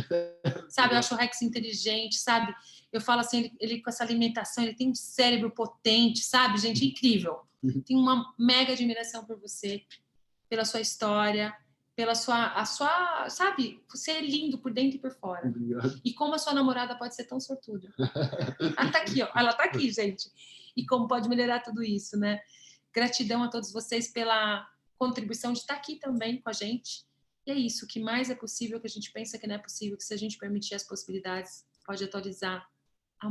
Sabe, eu acho o Rex inteligente, sabe? Eu falo assim, ele com essa alimentação, ele tem um cérebro potente, sabe, gente? Incrível. Tenho uma mega admiração por você, pela sua história, pela sua, sabe? Você é lindo por dentro e por fora. Obrigado. E como a sua namorada pode ser tão sortuda. Ela tá aqui, ó. Ela tá aqui, gente. E como pode melhorar tudo isso, né? Gratidão a todos vocês pela contribuição de estar aqui também com a gente. E é isso, o que mais é possível, que a gente pensa que não é possível, que se a gente permitir as possibilidades, pode atualizar a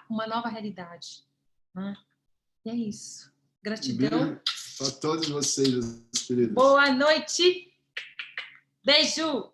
uma nova realidade. Né? E é isso. Gratidão. para todos vocês, queridos. Boa noite. Beijo.